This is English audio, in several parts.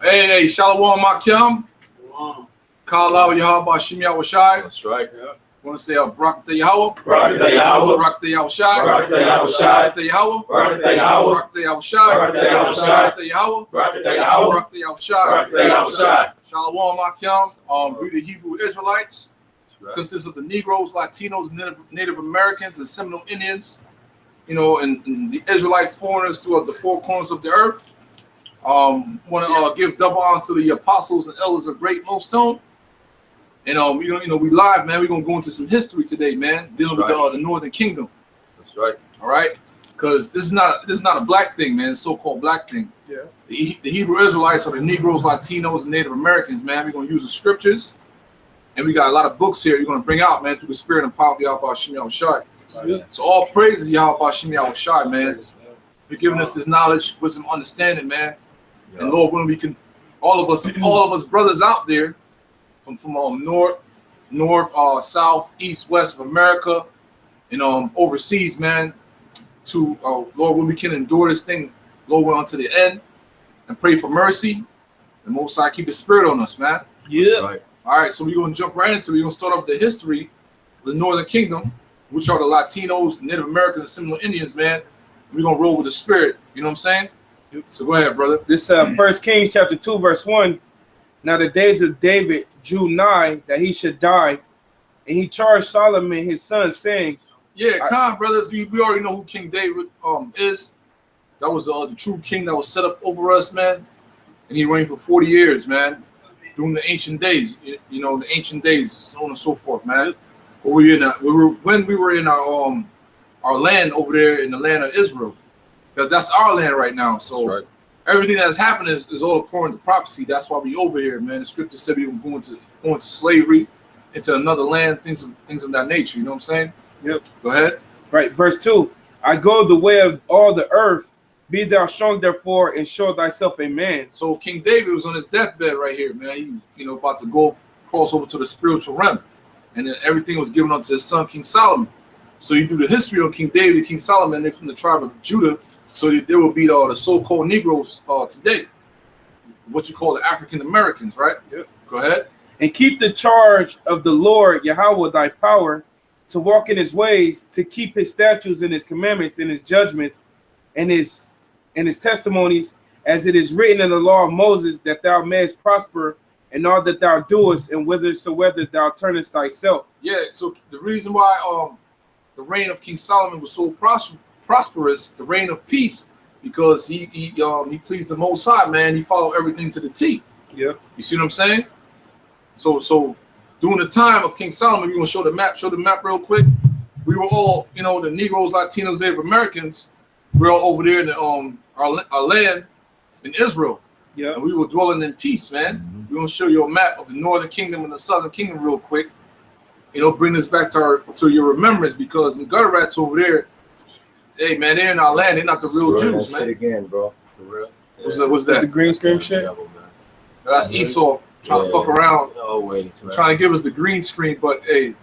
Hey, Shalom Makim. Kala Yahweh Shim Yahushai. That's right. Yeah. Want to say Barak the Yahweh? Barak the Yahweh. Barak the Yahushai. Barak the Yahushai. Barak the Yahweh. Barak the Yahweh. Barak the Yahushai. Barak the Yahushai. Barak the Yahweh. Barak the Yahweh. Barak the Yahushai. Barak the Yahushai. Shalom Makim. We the Hebrew Israelites. Right. Consists of the Negroes, Latinos, Native Americans, and Seminole Indians, you know, and the Israelite foreigners throughout the four corners of the earth. Want to give double honors to the apostles and elders of Great Millstone. And we live, man. We're gonna go into some history today, man, dealing with the Northern Kingdom. That's right. All right, because this is not a black thing, man. It's a so-called black thing. Yeah. The Hebrew Israelites are the Negroes, Latinos, and Native Americans, man. We're gonna use the scriptures. And we got a lot of books here you're going to bring out, man, through the spirit and power of Yahweh Shim Yahushai. Yeah. So all praise to Yahweh Shim Yahushai, man. You're giving us this knowledge, wisdom, understanding, man. Yeah. And Lord, when we can, all of us brothers out there, from north, south, east, west of America, and overseas, man, to Lord, when we can endure this thing, Lord, we're on to the end, and pray for mercy. The Most High keep His spirit on us, man. Yeah. Right. All right, so we're going to jump right into it. We're going to start off with the history of the Northern Kingdom, which are the Latinos, Native Americans, and Seminole Indians, man. We're going to roll with the spirit. You know what I'm saying? Yep. So go ahead, brother. This 1 Kings chapter 2, verse 1. Now the days of David drew nigh that he should die, and he charged Solomon his son, saying, yeah, come, brothers. We already know who King David is. That was the true king that was set up over us, man. And he reigned for 40 years, man. During the ancient days, the ancient days, so on and so forth, man. But when we were in our land over there in the land of Israel, because that's our land right now. So everything that's happened is all according to prophecy. That's why we over here, man. The scripture said we were going to slavery, into another land, things of that nature. You know what I'm saying? Yep. Go ahead. Right, verse 2. I go the way of all the earth. Be thou strong, therefore, and show thyself a man. So King David was on his deathbed right here, man. He was, about to cross over to the spiritual realm, and then everything was given unto his son, King Solomon. So you do the history of King David, King Solomon, they're from the tribe of Judah. So there will be the so-called Negroes today, what you call the African Americans, right? Yep. Go ahead. And keep the charge of the Lord Yahweh thy power, to walk in his ways, to keep his statutes and his commandments and his judgments and his testimonies, as it is written in the law of Moses, that thou mayest prosper in all that thou doest, and whithersoever thou turnest thyself. Yeah, so the reason why the reign of King Solomon was so prosperous, the reign of peace, because he pleased the Most High, man. He followed everything to the T. Yeah. You see what I'm saying? So during the time of King Solomon, we're gonna show the map real quick. We were all, the Negroes, Latinos, Native Americans. We're all over there in our land in Israel. Yeah. And we were dwelling in peace, man. Mm-hmm. We're gonna show you a map of the Northern Kingdom and the Southern Kingdom real quick. Bring this back to your remembrance, because the gutter rats over there, hey man, they're in our land. They're not the real Jews, man. Shit again, bro. For real. What's that? The green screen shit. That's Esau trying to fuck around. Always, man. Trying to give us the green screen, but hey, you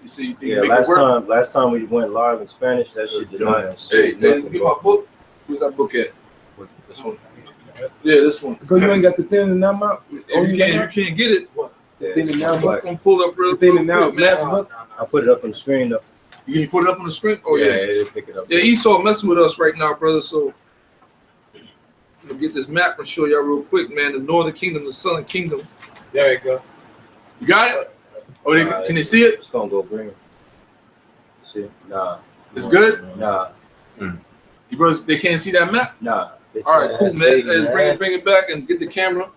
see, last time we went live in Spanish, that shit's done. Hey, man, get my book. Where's that book at? This one. Yeah, this one. Because you ain't got the thin and now mount. You can't get it. The thin and now book. I'm pull up real thin and now book. I put it up on the screen though. You can put it up on the screen? Oh yeah. They pick it up. Yeah, Esau messing with us right now, brother. So we'll get this map and show y'all real quick, man. The Northern Kingdom, the Southern Kingdom. There you go. You got it? Oh, can they see it? It's gonna go green. See? Nah. It's good? Nah. You brothers, they can't see that map? Nah. All right, cool, man. Let's bring it back and get the camera.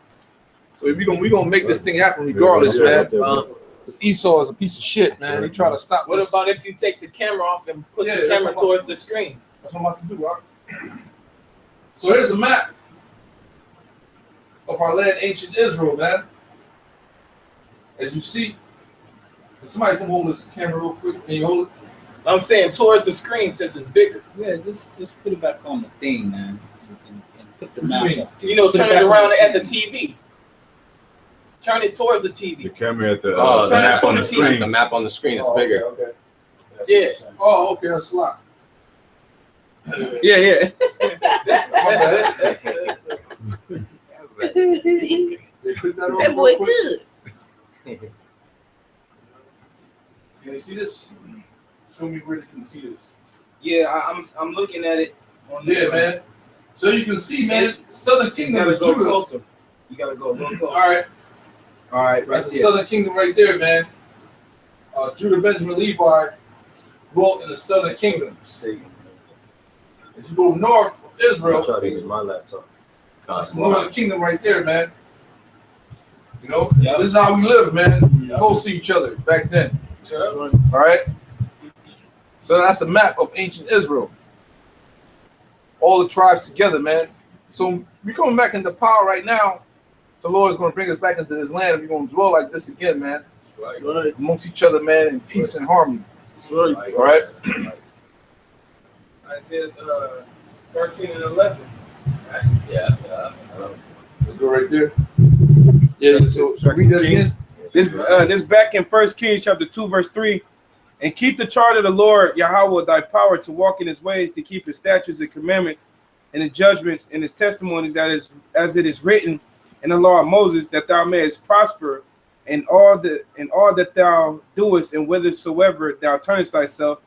So we gonna make this thing happen regardless, man. Because Esau is a piece of shit, man. He try to stop What us. about if you take the camera off and put the camera towards the screen? That's what I'm about to do, all right? So here's a map of our land, ancient Israel, man. As you see, somebody come hold this camera real quick. Can you hold it? I'm saying towards the screen since it's bigger. Yeah, just put it back on the thing, man. And put the map up there. Turn it around at the TV. Turn it towards the TV. The camera at the map on the screen. The map on the screen is bigger. Okay. Yeah. Oh, okay, that's a lot. Yeah. see? Yeah, click that, That boy good. Can you see this? Show me where you can see this. Yeah, I'm looking at it. Yeah, man. So you can see, man, Southern Kingdom is go Judah. closer. You gotta go a little closer. All right, Right that's the there. Southern Kingdom right there, man. Judah, Benjamin, Levi dwelt in the Southern Kingdom. See, As you go north of I'll Israel, try to use my laptop. that's the Northern Kingdom right there, man. You know, this is how we live, man. Close to each other back then. All right. So that's a map of ancient Israel. All the tribes together, man. So we're coming back into power right now. So the Lord is going to bring us back into this land, and we're going to dwell like this again, man. Right. Amongst each other, man, in peace and harmony. Right. All right. Isaiah 13 and 11. Yeah. Let's go right there. Yeah. So read that again. This back in 1 Kings chapter 2, verse 3. And keep the charge of the Lord Yahweh thy power to walk in his ways, to keep his statutes and commandments and his judgments and his testimonies, that is as it is written in the law of Moses, that thou mayest prosper in all that thou doest, and whithersoever thou turnest thyself,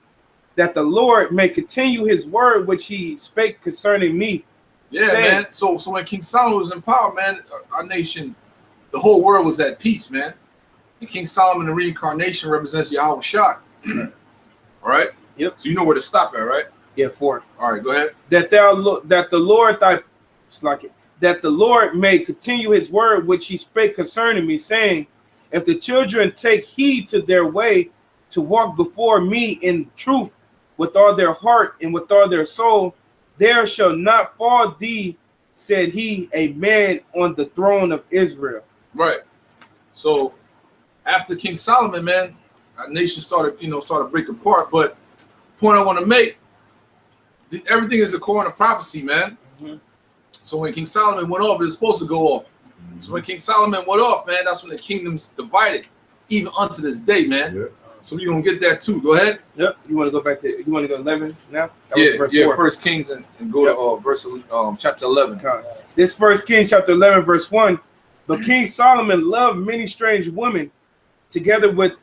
that the Lord may continue his word which he spake concerning me. Yeah, saying, man. So when King Solomon was in power, man, our nation, the whole world was at peace, man. And King Solomon, the reincarnation, represents Yahweh Shai. All right. Yep. So you know where to stop at, right? Yeah, 4. All right, go ahead. That the Lord may continue his word which he spake concerning me, saying, if the children take heed to their way, to walk before me in truth with all their heart and with all their soul, there shall not fall thee, said he, a man on the throne of Israel. Right. So after King Solomon, man, our nation started to break apart. But the point I want to make, everything is according to prophecy, man. Mm-hmm. So when King Solomon went off, it was supposed to go off. Mm-hmm. So when King Solomon went off, man, that's when the kingdoms divided, even unto this day, man. Yeah. So we're gonna get that too. Go ahead. Yep. You want to go back to 11 now? Yeah. First Kings and go to verse chapter 11. This First Kings chapter 11 verse 1. But King Solomon loved many strange women, together with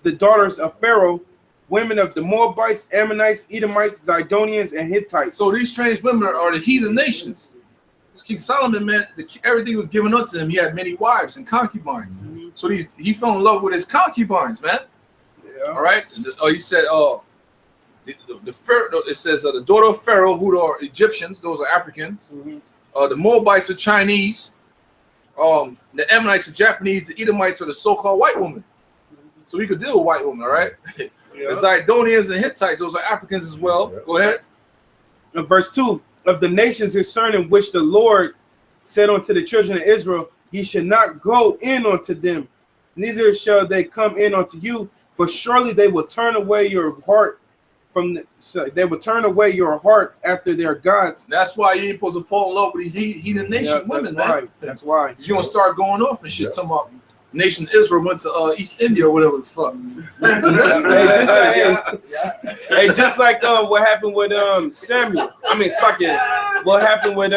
the daughters of Pharaoh, women of the Moabites, Ammonites, Edomites, Zidonians, and Hittites. So these strange women are the heathen nations. King Solomon, man, everything was given unto him. He had many wives and concubines. Mm-hmm. So he fell in love with his concubines, man. Yeah. All right. He said, the Pharaoh. It says the daughter of Pharaoh, who are Egyptians, those are Africans. Mm-hmm. The Moabites are Chinese. The Ammonites are Japanese. The Edomites are the so-called white women. So we could deal with white women, all right? Yeah. The Zidonians and Hittites, those are Africans as well. Yeah. Go ahead. Verse 2, of the nations concerning which the Lord said unto the children of Israel, ye should not go in unto them, neither shall they come in unto you, for surely they will turn away your heart after their gods. That's why you ain't supposed to fall in love with these heathen nation women, man. That's why. You're going to start going off and shit, talking about nation Israel went to East India or whatever the fuck. Hey, just like what happened with Samuel. I mean, what happened with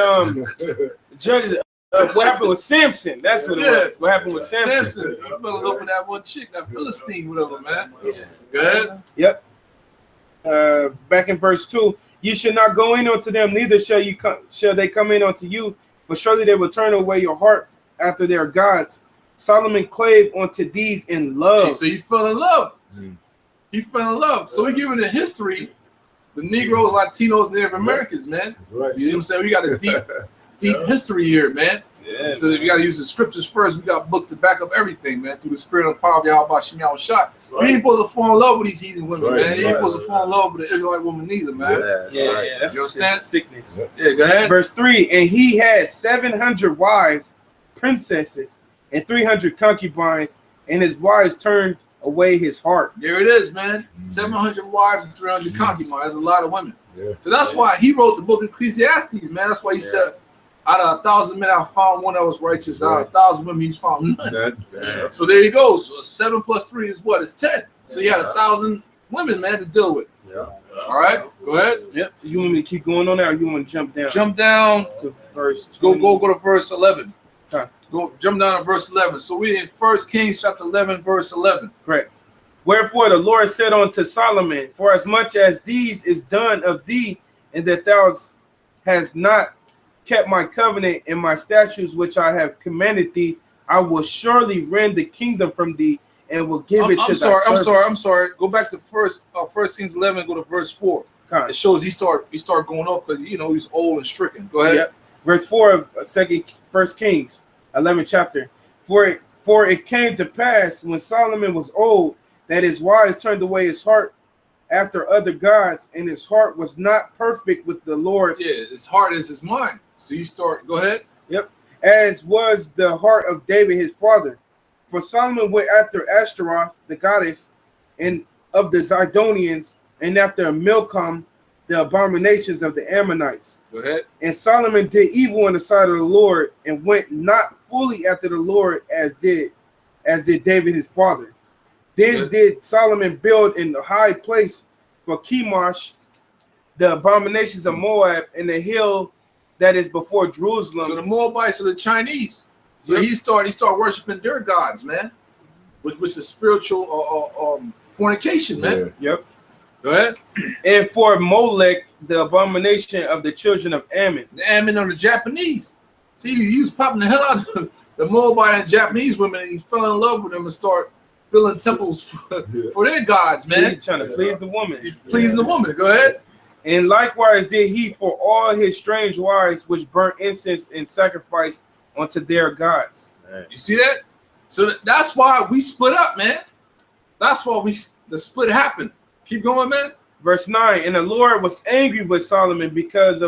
Judges. What happened with Samson? That's what it was. What happened with Samson? I fell in love with that one chick, that Philistine, whatever, man. Yeah. Go ahead. Yep. Back in verse 2, you should not go in unto them, neither shall they come in unto you, but surely they will turn away your heart after their gods. Solomon clave unto these in love. Hey, so he fell in love. He fell in love. So we're giving the history, the Negroes, Latinos, Native Americans, man. Right. You see what I'm saying? We got a deep history here, man. Yeah, so we got to use the scriptures first. We got books to back up everything, man, through the spirit and power of Yahweh Shem Yahweh Shai. We ain't supposed to fall in love with these heathen women, man. You ain't supposed to fall in love with the Israelite woman neither, man. Yeah, that's you understand? Sickness. Yeah, go ahead. Verse 3, and he had 700 wives, princesses, and 300 concubines, and his wives turned away his heart. There it is, man. 700 wives and 300 concubines. That's a lot of women. Yeah. So that's why he wrote the book of Ecclesiastes, man. That's why he said, out of 1,000 men, I found one that was righteous. Out of 1,000 women, he's found none. So there you go. So 7 plus 3 is what? It's 10. So you had 1,000 women, man, to deal with. Yeah. All right. Go ahead. Yep. You want me to keep going on there, or you want to jump down? Jump down to verse. Go to verse 11. Go jump down to verse 11. So we in 1 Kings chapter 11, verse 11. Correct. Wherefore the Lord said unto Solomon, for as much as these is done of thee, and that thou hast not kept my covenant and my statutes which I have commanded thee, I will surely rend the kingdom from thee and will give it to thy servant. I'm sorry. Go back to first Kings 11 and go to verse 4. It shows he start going off because he's old and stricken. Go ahead. Yep. Verse 4 of 1 Kings 11 chapter. For it came to pass when Solomon was old that his wives turned away his heart after other gods, and his heart was not perfect with the Lord. Yeah, his heart is his mind. So you start. Go ahead. Yep. As was the heart of David his father. For Solomon went after Ashtaroth, the goddess, and of the Zidonians, and after Milcom, the abominations of the Ammonites. Go ahead. And Solomon did evil in the sight of the Lord, and went not fully after the Lord as did David his father. Then did Solomon build in the high place for Chemosh, the abominations of Moab, and the hill that is before Jerusalem. So the Moabites are the Chinese. So he start worshiping their gods, man, which is spiritual fornication, man. Yeah. Yep. Go ahead. And for Molech, the abomination of the children of Ammon. The Ammon are the Japanese. See, he was popping the hell out of the Moabite and Japanese women, and he fell in love with them and started building temples for their gods, man. Trying to please the woman. Pleasing the woman. Go ahead. And likewise did he for all his strange wives, which burnt incense and sacrificed unto their gods. You see that? So that's why we split up, man. That's why the split happened. Keep going, man. Verse 9, and the Lord was angry with Solomon because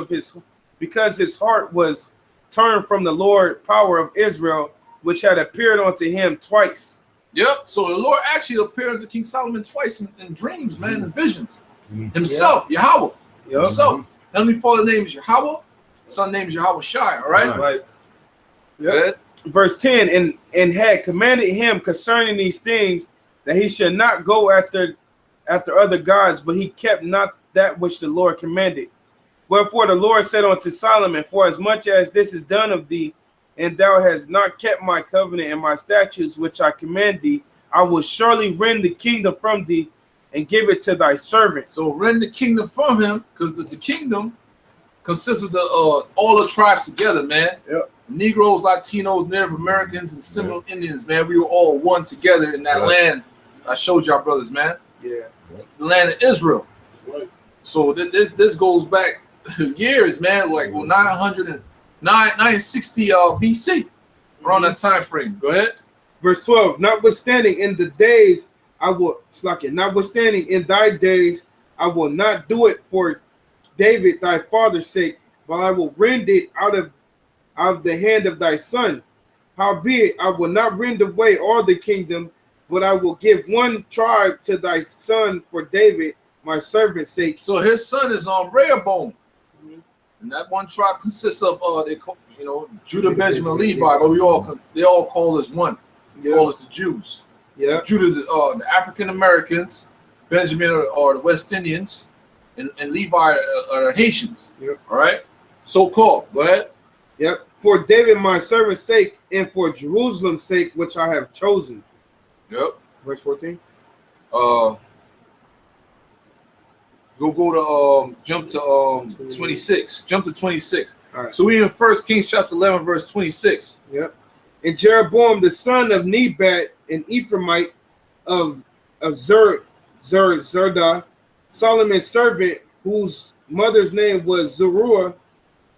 his heart was turned from the Lord power of Israel, which had appeared unto him twice. Yep. So the Lord actually appeared to King Solomon twice in dreams, man, in visions. Himself, Yahweh. Himself. Heavenly Father name is Yahweh. Son name is Yahweh Shai. All right. Right. Yep. Verse 10, and had commanded him concerning these things that he should not go after other gods, but he kept not that which the Lord commanded. Wherefore the Lord said unto Solomon, for as much as this is done of thee, and thou hast not kept my covenant and my statutes which I command thee, I will surely rend the kingdom from thee and give it to thy servant. So rend the kingdom from him, because the kingdom consists of all the tribes together, man. Yep. Negroes, Latinos, Native Americans, and Seminole Indians, man. We were all one together in that land. I showed y'all brothers, man. Yeah. The land of Israel. So this goes back years, man. Like 960 BC, around that time frame. Go ahead. Verse 12. Notwithstanding in the days notwithstanding in thy days I will not do it for David thy father's sake, but I will rend it out of the hand of thy son. Howbeit I will not rend away all the kingdom, but I will give one tribe to thy son for David my servant's sake. So his son is on Rehoboam, and that one tribe consists of Judah, Benjamin, Levi, but they all call us one. They call us the Jews. Yeah. Judah, the African Americans, Benjamin are the West Indians, and Levi are the Haitians. Yep. All right. So called. Go ahead. Yep. For David my servant's sake, and for Jerusalem's sake, which I have chosen. Yep. Verse 14. Go to jump to 26. Jump to 26. All right. So we in 1 Kings chapter 11, verse 26. Yep. And Jeroboam the son of Nebat, an Ephraimite of Zerdah, Solomon's servant, whose mother's name was Zeruiah,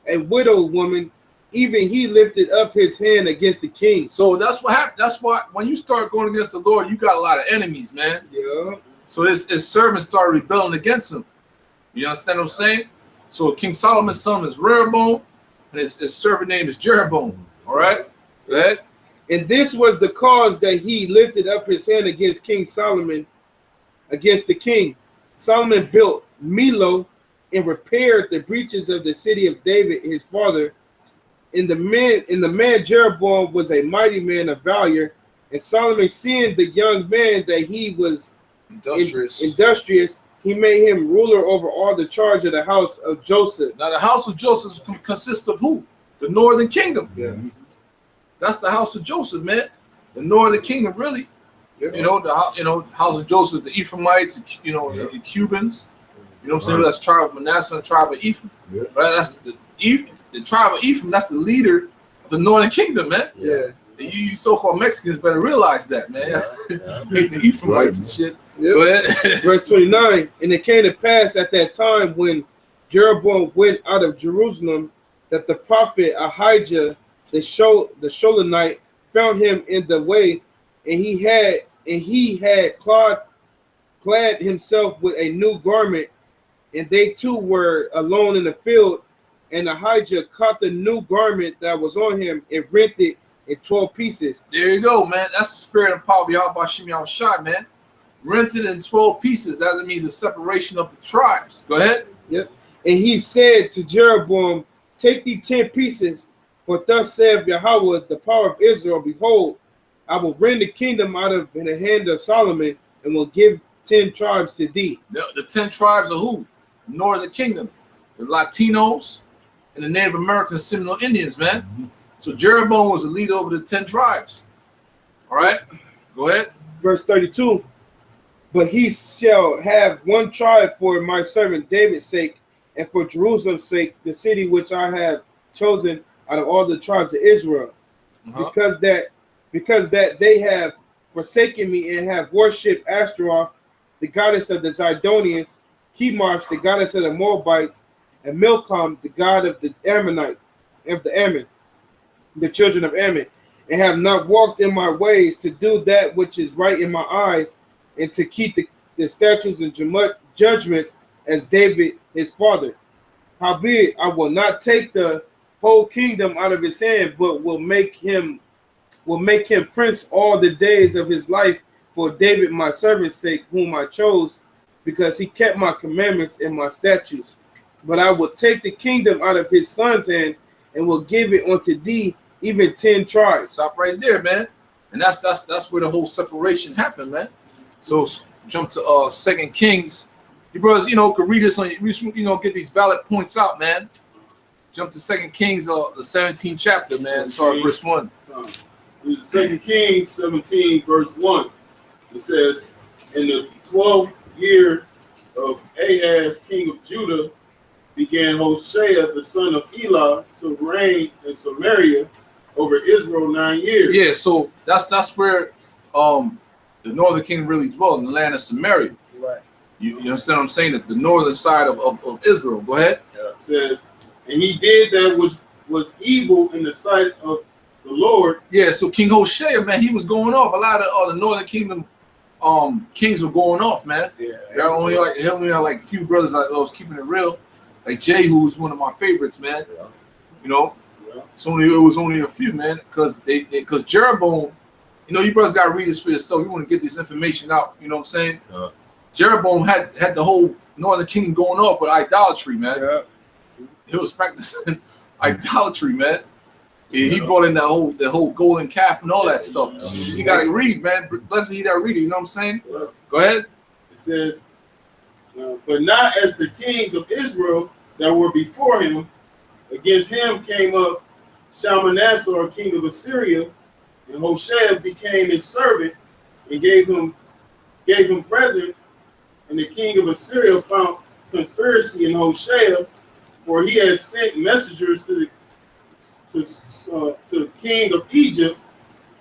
a widow woman, even he lifted up his hand against the king. So that's what happened. That's why when you start going against the Lord, you got a lot of enemies, man. Yeah. So his servant started rebelling against him. You understand what I'm saying? So King Solomon's son is Rehoboam, and his servant name is Jeroboam. All right? Go ahead. And this was the cause that he lifted up his hand against King Solomon, against the king. Solomon built Millo and repaired the breaches of the city of David, his father. And the man Jeroboam was a mighty man of valor. And Solomon, seeing the young man that he was industrious, he made him ruler over all the charge of the house of Joseph. Now the house of Joseph consists of who? The northern kingdom. Yeah. That's the house of Joseph, man. The northern kingdom, really. Yep. You know, the house of Joseph, the Ephraimites, you know, the Cubans. You know what I'm saying? That's tribe of Manasseh and tribe of Ephraim. Yeah. Right? That's the tribe of Ephraim. That's the leader of the northern kingdom, man. Yeah. And you so-called Mexicans better realize that, man. Hate the Ephraimites and shit. Yep. Go ahead. Verse 29. And it came to pass at that time when Jeroboam went out of Jerusalem that the prophet Ahijah the Shulamite found him in the way, and he had clad himself with a new garment, and they two were alone in the field. And Ahijah caught the new garment that was on him and rent it in 12 pieces. There you go, man. That's the spirit and power of Yahweh Shem Yahushua, man. Rented in 12 pieces. That means the separation of the tribes. Go ahead. Yep. And he said to Jeroboam, take thee 10 pieces, for thus saith Yahweh, the power of Israel, behold, I will rend the kingdom out of in the hand of Solomon, and will give 10 tribes to thee. The 10 tribes are who? Northern kingdom. The Latinos and the Native American Seminole Indians, man. So Jeroboam was the leader over the 10 tribes. All right? Go ahead. Verse 32. But he shall have one tribe for my servant David's sake, and for Jerusalem's sake, the city which I have chosen out of all the tribes of Israel, because that they have forsaken me and have worshipped Ashtaroth, the goddess of the Zidonians, Chemosh, the goddess of the Moabites, and Milcom, the god of the Ammonite, of the Ammon, the children of Ammon, and have not walked in my ways to do that which is right in my eyes, and to keep the statutes and judgments as David his father. Howbeit, I will not take the whole kingdom out of his hand, but will make him prince all the days of his life for David my servant's sake, whom I chose, because he kept my commandments and my statutes. But I will take the kingdom out of his son's hand, and will give it unto thee, even 10 tribes. Stop right there, man. And that's where the whole separation happened, man. So jump to 2 Kings. You brothers, could read this on, get these valid points out, man. Jump to 2 Kings, the 17th chapter, man. Start at verse 1. 2 Kings 17, verse 1. It says, in the 12th year of Ahaz, king of Judah, began Hoshea, the son of Elah, to reign in Samaria over Israel 9 years. Yeah, so that's where the northern kingdom really dwelled, in the land of Samaria. Right. You understand what I'm saying? That the northern side of Israel. Go ahead. Yeah. It says, and he did that was evil in the sight of the Lord. Yeah, so King Hoshea, man, he was going off. A lot of the northern kingdom kings were going off, man. Yeah. There only like a few brothers that was keeping it real. Like Jehu was one of my favorites, man. Yeah. Yeah. It was only a few, man, because Jeroboam, you brothers gotta read this for yourself. You want to get this information out, you know what I'm saying? Jeroboam had the whole northern kingdom going off with idolatry, man. Yeah. He was practicing idolatry, man. He brought in that whole golden calf and all that stuff. You gotta read, man. Blessed he that read it, you know what I'm saying? Yeah. Go ahead. It says, but not as the kings of Israel that were before him. Against him came up Shalmaneser, king of Assyria, and Hoshea became his servant and gave him presents. And the king of Assyria found conspiracy in Hoshea, for he had sent messengers to the king of Egypt,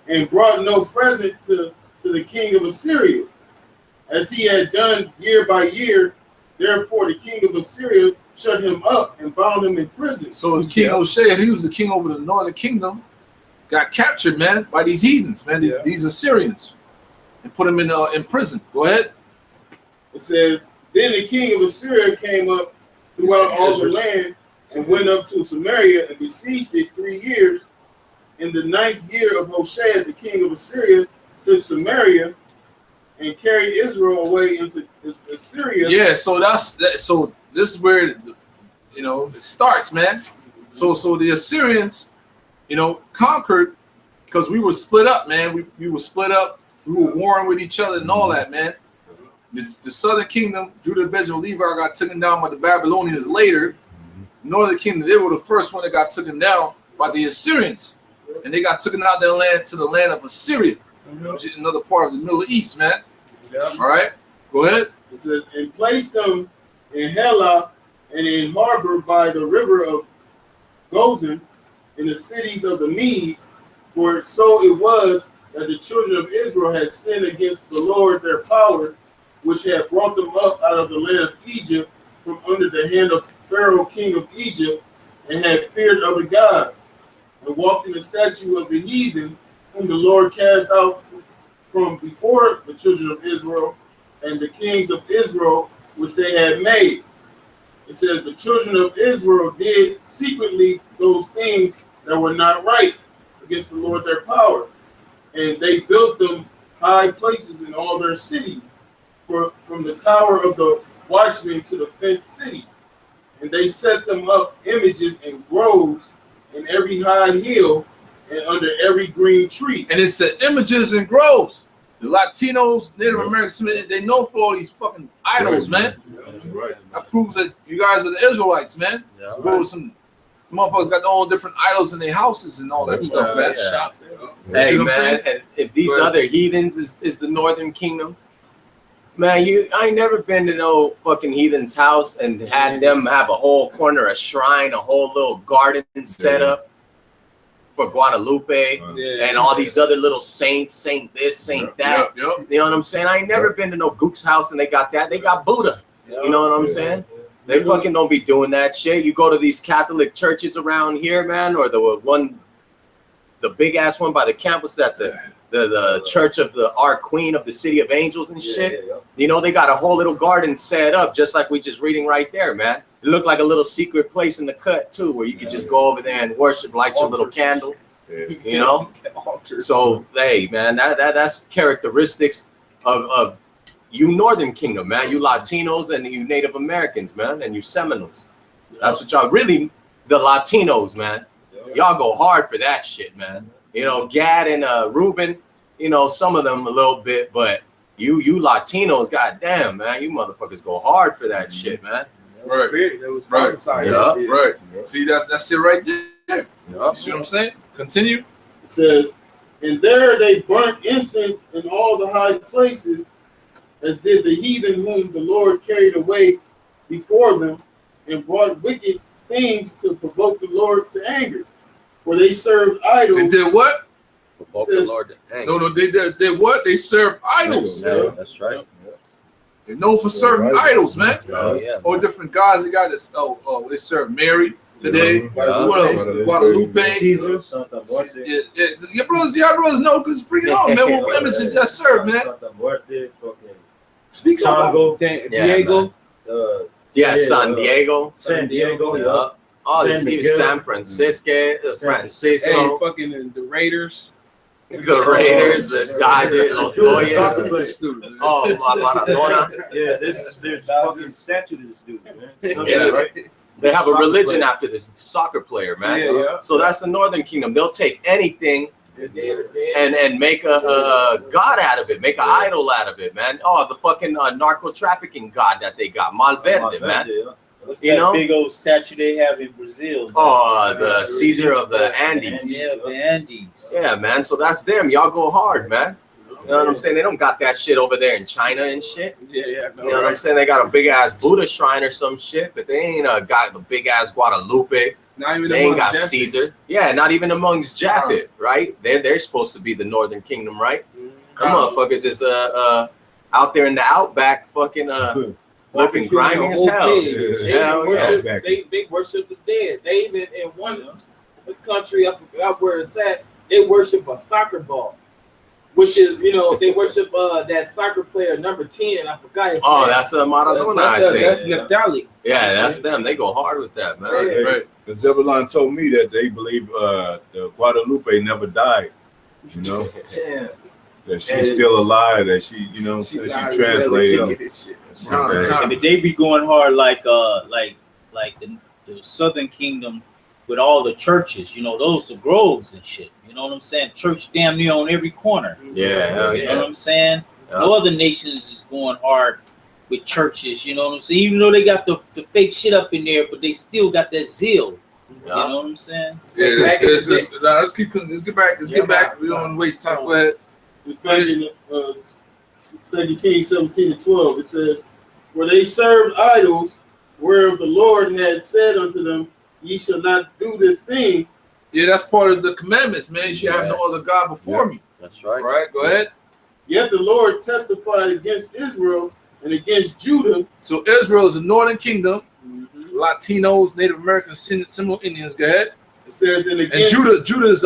and brought no present to the king of Assyria, as he had done year by year. Therefore the king of Assyria shut him up and bound him in prison. So King Hoshea, he was the king over the northern kingdom, got captured, man, by these heathens, man, these Assyrians, and put him in prison. Go ahead. It says, then the king of Assyria came up throughout all the land, and went up to Samaria and besieged it 3 years. In the 9th year of Hoshea, the king of Assyria took Samaria and carried Israel away into Assyria. Yeah, so so this is where it starts, man. So the Assyrians, conquered, because we were split up, man. We were split up. We were warring with each other and all that, man. The southern kingdom, Judah, Benjamin, Levi, got taken down by the Babylonians later. Northern kingdom, they were the first one that got taken down by the Assyrians. and they got taken out their land to the land of Assyria, which is another part of the Middle East, man. All right, go ahead. It says, and placed them in Hela and in harbor by the river of Gozan, in the cities of the Medes, for so it was that the children of Israel had sinned against the Lord their power, which had brought them up out of the land of Egypt from under the hand of Pharaoh king of Egypt, and had feared other gods, and walked in the statute of the heathen, whom the Lord cast out from before the children of Israel, and the kings of Israel, which they had made. It says, the children of Israel did secretly those things that were not right against the Lord their power. And they built them high places in all their cities, from the tower of the watchman to the fenced city. And they set them up images and groves in every high hill and under every green tree. And it said images and groves. The Latinos, Native Americans, they know for all these fucking idols, man. Right. That proves that you guys are the Israelites, man. Yeah. Go to some motherfuckers got their own different idols in their houses and all that stuff, man. Yeah. Shop. Hey See what I'm saying? man, and if these Go ahead. other heathens is the Northern Kingdom, man, I ain't never been to no fucking heathen's house and had them have a whole corner, a shrine, a whole little garden set up for Guadalupe and all these other little saints, saint this, saint that. Yep. You know what I'm saying? I ain't never been to no Gook's house and they got that. They got Buddha. You know what I'm saying? They fucking don't be doing that shit. You go to these Catholic churches around here, man, or the big ass one by the campus that the Church of our Queen of the City of Angels and shit. You know, they got a whole little garden set up just like we just reading right there, man. It looked like a little secret place in the cut too, where you could just go over there and worship, light your little candle. You know? So hey, man, that's characteristics of you Northern Kingdom, man. You Latinos and you Native Americans, man, and you Seminoles. That's what y'all really, the Latinos, man. Y'all go hard for that shit, man. You know, Gad and Reuben, you know, some of them a little bit, but you Latinos, goddamn, man, you motherfuckers go hard for that shit, man. Right. Right. See, that's it right there. You see what I'm saying? Continue. It says, and there they burnt incense in all the high places, as did the heathen whom the Lord carried away before them, and brought wicked things to provoke the Lord to anger. For they served idols. They did what? Provoke the Lord to anger. No, they did what? They served idols. Yeah, that's right. They're known for serving idols, man. Oh, yeah. All different gods. They got this. They serve Mary today. What else? Guadalupe. Caesar. Your brothers know, because bring it on, man. What images that serve, man? Speak up. Congo. Diego. Yeah, San Diego. San Diego. Yeah. Oh, San this Miguel. San Francisco, Francisco, Hey, fucking the Raiders. the Raiders, the Dodgers, Los Soccer player Dodgers. student, man. Oh, Maradona. Yeah, there's fucking statue to this dude, man. Yeah, right. They have a religion after this soccer player, man. Yeah. So that's the Northern Kingdom. They'll take anything and make a god out of it, make an idol out of it, man. Oh, the fucking narco trafficking god that they got, Malverde, man. What's You that know? big old statue they have in Brazil? Oh, the Caesar of the Andes. Yeah, the Andes. Yeah, man. So that's them. Y'all go hard, man. You know what I'm saying? They don't got that shit over there in China and shit. Yeah. You know what I'm saying? They got a big ass Buddha shrine or some shit, but they ain't got the big ass Guadalupe. Not even They ain't got amongst Caesar. Yeah, not even amongst Japhet, right? They're supposed to be the Northern Kingdom, right? Come on, fuckers is out there in the outback, fucking looking grimy as hell. They worship the dead. They even in one country, I forgot where it's at, they worship a soccer ball, which is, they worship that soccer player number 10. I forgot his name. That's Maradona, I think. That's Naphtali. Yeah, that's them. They go hard with that, man. Right. The Zebulon told me that they believe the Guadalupe never died. You know, that she's still alive. That she translated. And they be going hard like the Southern Kingdom with all the churches, those the groves and shit. You know what I'm saying? Church damn near on every corner. Yeah, You know what I'm saying? No other nations is going hard with churches, you know what I'm saying? Even though they got the fake shit up in there, but they still got that zeal. You know what I'm saying? Yeah, let's get back. Let's get back. We don't want to waste time. Go ahead. It's back in 2 Kings 17:12. It says, "For they served idols, whereof the Lord had said unto them, Ye shall not do this thing." Yeah, that's part of the commandments, man. You should have no other God before me. That's right. All right, go ahead. "Yet the Lord testified against Israel and against Judah." So Israel is the northern kingdom. Latinos, Native Americans, Seminole Indians. Go ahead. It says, And Judah is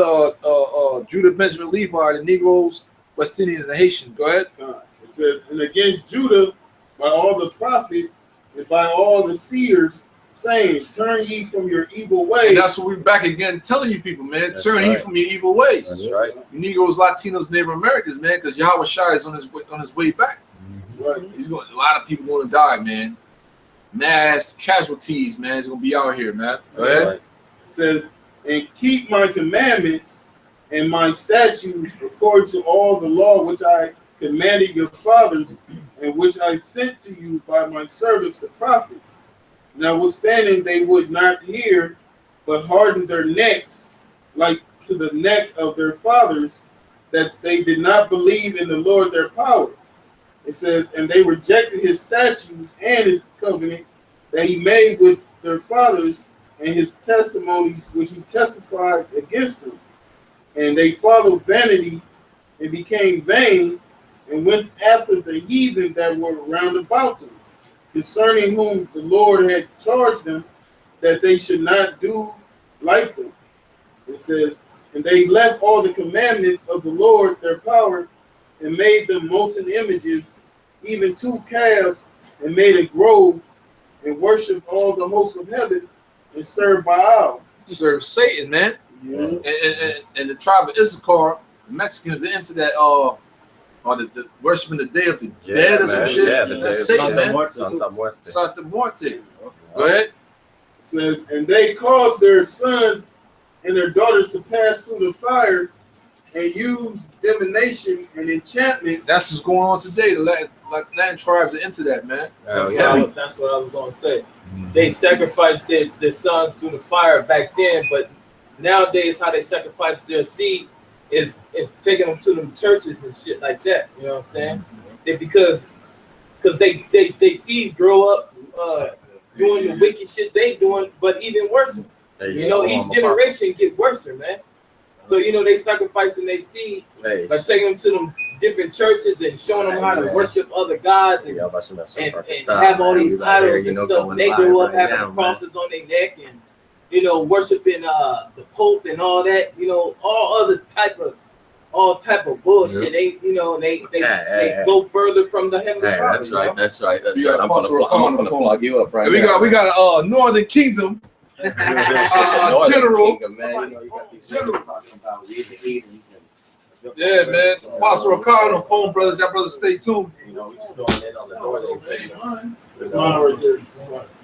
Judah, Benjamin, Levi, the Negroes, West Indians, and Haitians. Go ahead. It says, "And against Judah by all the prophets and by all the seers, saying, Turn ye from your evil ways." And that's what we're back again telling you people, man. Turn ye from your evil ways. That's right. You Negroes, Latinos, Native Americans, man, because Yahweh Shai is on his way back. Right. He's going. A lot of people going to die, man. Mass casualties, man. He's going to be out here, man. Go ahead. It says, "And keep my commandments and my statutes according to all the law which I commanded your fathers, and which I sent to you by my servants the prophets. Notwithstanding, they would not hear, but hardened their necks, like to the neck of their fathers, that they did not believe in the Lord their power." It says, "And they rejected his statutes and his covenant that he made with their fathers, and his testimonies which he testified against them. And they followed vanity and became vain, and went after the heathen that were round about them, concerning whom the Lord had charged them that they should not do like them." It says, "And they left all the commandments of the Lord their power, and made them molten images, even 2 calves, and made a grove, and worshipped all the hosts of heaven, and served Baal." Serve Satan, man. Yeah. And the tribe of Issachar, the Mexicans, are into that the worshiping the Day of the Dead or some shit. Yeah, That's Satan, man. Santa Muerte. Go ahead. It says, "And they caused their sons and their daughters to pass through the fire, and use divination and enchantment." That's what's going on today. The Latin tribes are into that, man. That's what I was going to say. They sacrificed their sons through the fire back then, but nowadays how they sacrifice their seed is taking them to them churches and shit like that. You know what I'm saying? Because they seeds grow up doing the wicked shit they doing, but even worse. You know, each generation get worse, man. So, you know, they sacrificing their seed by taking them to them different churches and showing them how to worship other gods and have all these idols and stuff. And they grow up having crosses on their neck and, you know, worshiping the Pope and all that, you know, all type of bullshit. They, you know, they go further from the heavenly Father. That's right. That's right. That's right. I'm gonna plug you up right now. We got a Northern Kingdom. General. Yeah, man. Apostle Ricardo, phone brothers. Y'all brothers stay tuned. You know, we just going in on the northern. It's mine right there.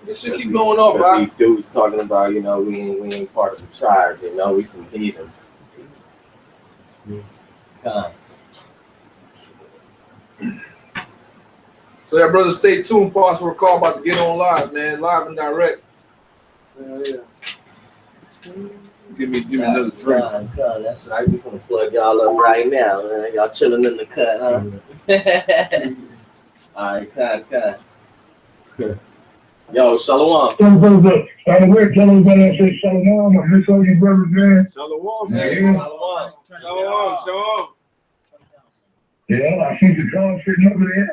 This shit keep going off, but right? these dudes talking about, you know, we ain't part of the tribe. You know, we some heathens. So y'all brothers stay tuned. Apostle Ricardo about to get on live, man. Live and direct. Yeah. Give me another drink. That's right. We gonna plug y'all up right now, man. Y'all chilling in the cut, huh? All right, cut. Yo, shalom. Shalom. I miss all you brothers, man. Shalom, man. Shalom. Yeah, I see the dog sitting over there.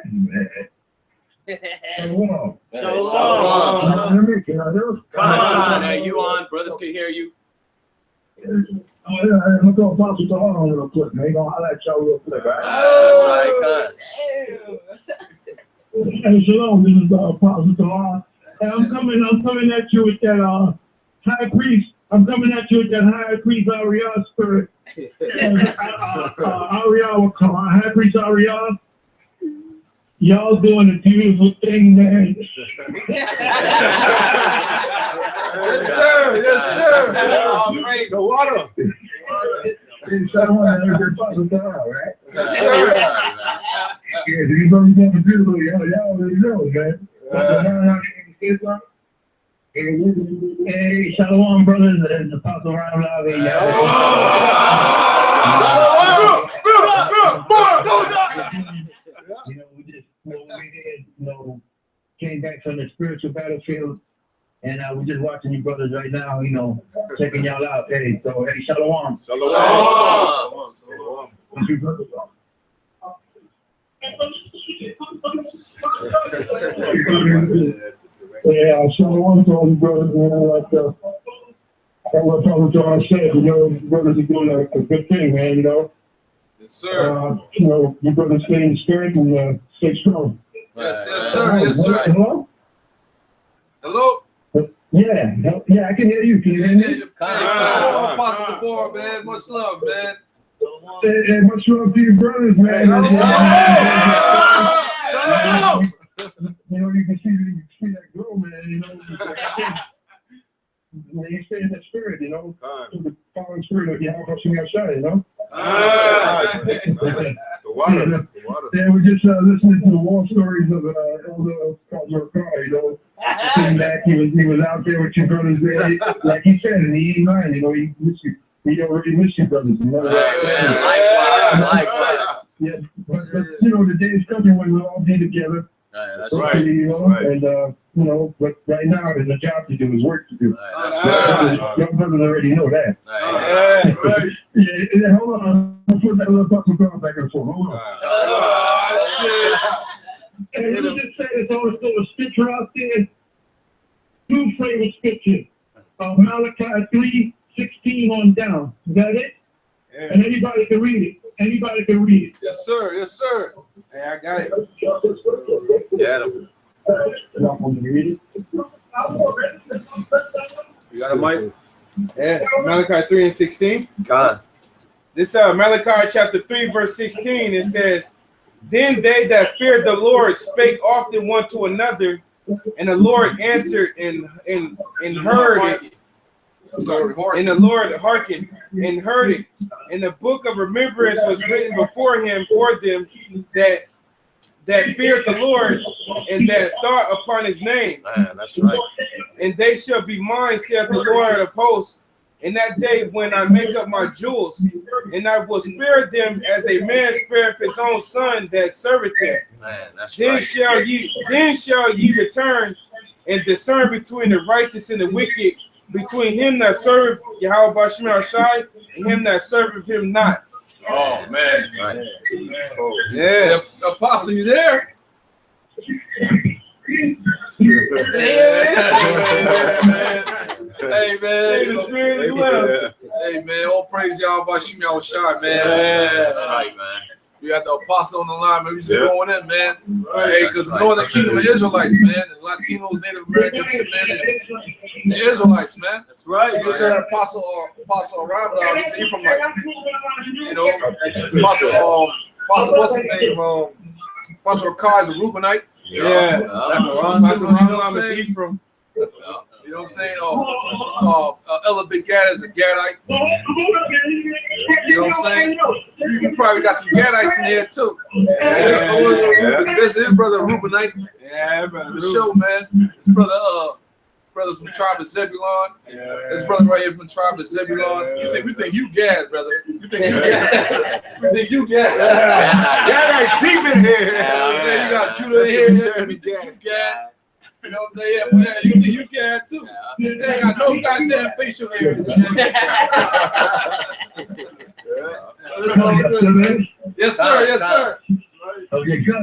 Shalom. Come on, are you on? Brothers can hear you. Oh, yeah, I'm going to Apostle to on real quick, man. I'll holler at y'all real quick. That's right, Hey, shalom, this is Apostle to I'm coming at you with that high priest. I'm coming at you with that high priest Ariel spirit. Ariel, high priest Ariel. Y'all doing a beautiful thing, man. Yes, sir. Yes, sir. The water. Right? Yes, sir. Yeah, you know you're going to do, y'all already know, man. Hey, Shalom, brothers, and Apostle Ron Love. You know, we just we did, came back from the spiritual battlefield, and we're just watching you brothers right now, checking y'all out. Hey, so hey, Shalom. Shalom. Shalom. Yeah, Shalom to all you brothers, man. Like what Father John said, you brothers are doing a good thing, man, Yes, sir. You brothers stay in spirit and stay strong. Yes, sir. Yes, sir. Hello? Hello? Yeah, I can hear you. Can you hear me? Apostle DeBoer, man. Much love, man. Hey, much love to you brothers, man. You can see that girl, man, when you stay in that spirit, through the fallen spirit of Yahweh outside, The water. Yeah, we're just listening to the war stories of Elder Pastor Carr, Came back, he was out there with your brothers there. Like he said in the E9, he missed you. He already missed you, brothers. Likewise. Yeah, but the day is coming when we'll all be together. That's right. And but right now there's a job to do, there's work to do. Young brothers already know that. Yeah, hold on. I'll put that little Pastor Carr back and forth. Hold on. And let me just say there's also a scripture out there. Two favorite scriptures. Malachi 3:16 on down. Is that it? Yeah. And anybody can read it. Anybody can read it. Yes, sir. Yes, sir. Hey, I got it. Yeah. You got a mic? Yeah. Malachi 3:16. God. This Malachi chapter 3, verse 16, it says, "Then they that feared the Lord spake often one to another, and the Lord answered and heard it. And the Lord hearkened and heard it. And the book of remembrance was written before him for them that feared the Lord and that thought upon his name. That's right. And they shall be mine, saith the Lord of hosts, in that day when I make up my jewels, and I will spare them as a man spareth his own son that serveth him. Then shall ye return and discern between the righteous and the wicked, between him that serveth Yahweh Bashim Shai and him that serveth him not." Oh, man. Right. Yeah. Apostle, you there? Hey, man. Hey, man. All praise y'all by Shimei Shai, man. That's right, man. We got the apostle on the line, man. We just going in, man. Hey, because Northern Kingdom of Israelites, man. The Latinos, Native Americans, man. The Israelites, man. That's right. You just heard Apostle Aram, he's from like, Apostle, what's his name? Apostle Kai is a Reubenite. Yeah. You know what I'm saying? Ella Big Gad is a Gadite. You know what I'm saying? You probably got some Gadites in here too. This is his brother Reubenite. Yeah, brother. The show, man. His brother from the tribe of Zebulon. His brother right here from the tribe of Zebulon. We think you Gad, brother. You think you Gad. Gadites deep in here. You know what I'm saying? You got Judah in here. We think you Gad. You know what I'm saying? Yeah, you think you Gad too. They ain't got no goddamn facial hair and shit. Yes, sir. Yes, sir. Okay, yeah,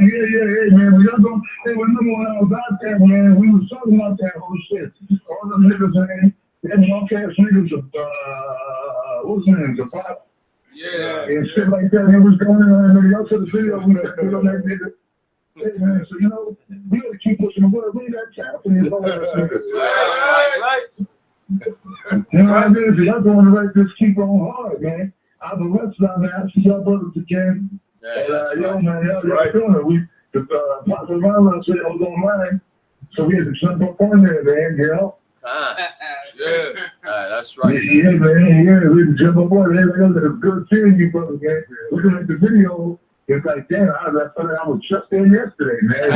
man. We don't go. Hey, remember when I was out there, man? We was talking about that whole shit. All the niggas, man. Them long-ass niggas of what's his name? The pop. Yeah. And shit like that. It was going on. And y'all saw the video on that nigga. Hey, man, so we gotta keep pushing the word. We got happening. Right. You know what I mean? So y'all doing the right, just keep on hard, man. I've been wrestling on that. I see y'all brothers again. Yo, man, y'all doing it. The Apostle Ron said I was online, so we had to jump up on there, man, That's right. Yeah, man, yeah, we had to jump up on there. It was good seeing you, brother, man. Looking at the video, it's like, damn, I was just there yesterday, man.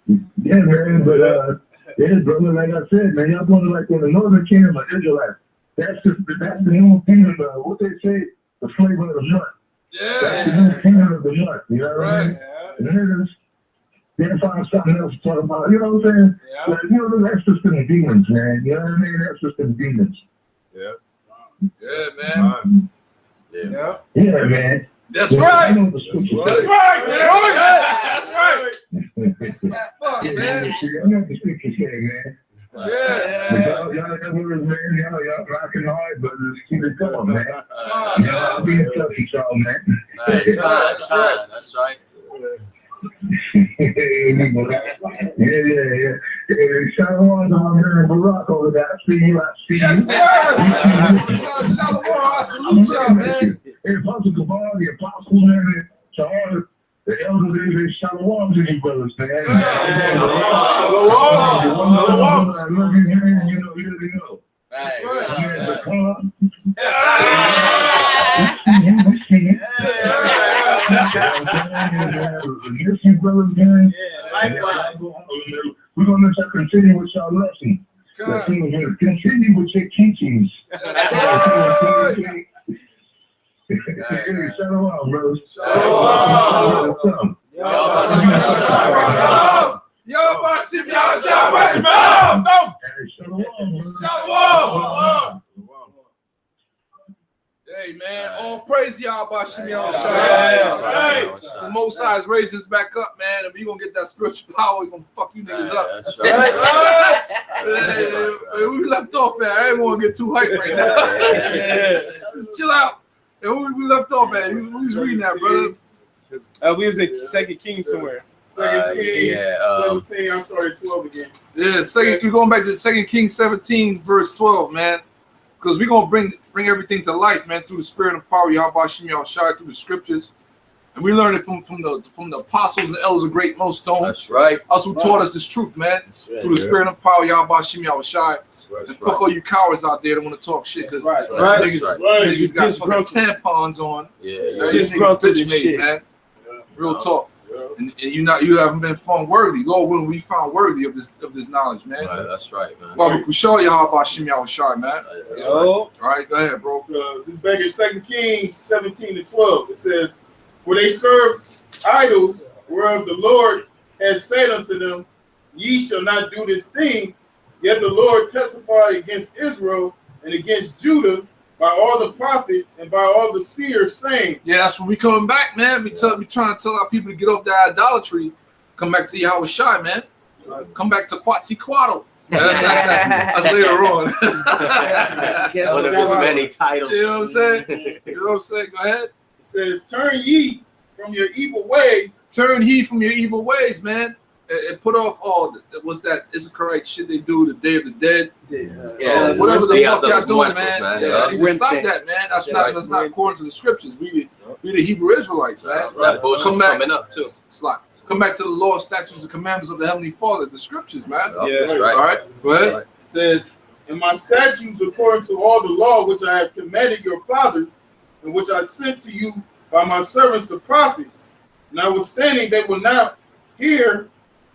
Yeah, man, but yeah, brother, like I said, man, y'all going to like on the Northern Kingdom of Israelites. That's the new kingdom, what they say, the flavor of the month. Yeah. That's the new kingdom of the month, you know what I mean? Right. And then they find something else to talk about, you know what I'm saying? Yeah. Like, you know, that's just in the demons, man, you know what I mean? That's just in the demons. Yeah. Yeah, man. Yeah. Yeah, man. That's Yeah, right. I know the scriptures. That's right, man. That's right. Fuck, Yeah, man. I know the scriptures say, man. Yeah. Y'all man, y'all rocking hard, but just keep it going, man. Y'all be in touch with y'all, man. That's right. That's right. Yeah. Shalom down here in Barack over there. I see you. Yes, sir. Shalom. I salute y'all, man. Hey, Apostle Kabal, the apostles, man, to all the elders, they shalom to you brothers, man. Shalom. I love you, man. You know. That's You brothers, man. Likewise. We're going to continue with y'all lesson. Continue with your teachings. Shalom, brothers. Shalom. Shalom. Hey, man, all praise y'all by Shimmy Shai. The Most High is raising us back up, man. If you gonna get that spiritual power, we gonna fuck you niggas up. That's right. Hey, we left off, man. I ain't want to get too hyped right now. Just chill out. Hey, we left off, man. We was reading that, brother. We was in 2 Kings somewhere. 2 Kings 17, I started 12 again. Yeah, we're going back to 2 Kings 17, verse 12, man. Because we're gonna bring everything to life, man, through the spirit and power of Yahweh Shem Yahushua, through the scriptures. And we learned it from the apostles and elders of Great Millstone. That's right. Us who taught us this truth, man. Through the spirit and power of Yahweh Shem Yahushua. And fuck all you cowards out there that want to talk shit, because niggas got fucking tampons on. Yeah. Disgruntled and shit, man. Real talk. And you haven't been found worthy. Lord willing, we found worthy of this knowledge, man. Right, that's right, man. Well, we can show you how about Shem Yahushua, man. All right, go ahead, bro. This is back in 2 Kings 17 to 12. It says, "For they served idols, whereof the Lord has said unto them, Ye shall not do this thing. Yet the Lord testified against Israel and against Judah by all the prophets and by all the seers, saying." Yeah, that's when we coming back, man. We trying to tell our people to get off that idolatry. Come back to Yahweh Shai, man. Come back to Quetzalcoatl. That's later on. One of his many titles. You know what I'm saying? You know what I'm saying? Go ahead. It says, "Turn ye from your evil ways." Turn ye from your evil ways, man. And put off all what's that Issacharite shit they do, the Day of the Dead. Whatever the fuck y'all doing, man. Yeah, you can stop that, man. That's not according to the scriptures. We the Hebrew Israelites, man. That bullshit's coming up too. Come back to the law, statutes, and commandments of the Heavenly Father, the scriptures, man. Yeah, that's right. All right, go ahead. It says, "And my statutes according to all the law which I have commanded your fathers, and which I sent to you by my servants the prophets. Notwithstanding, they will not hear,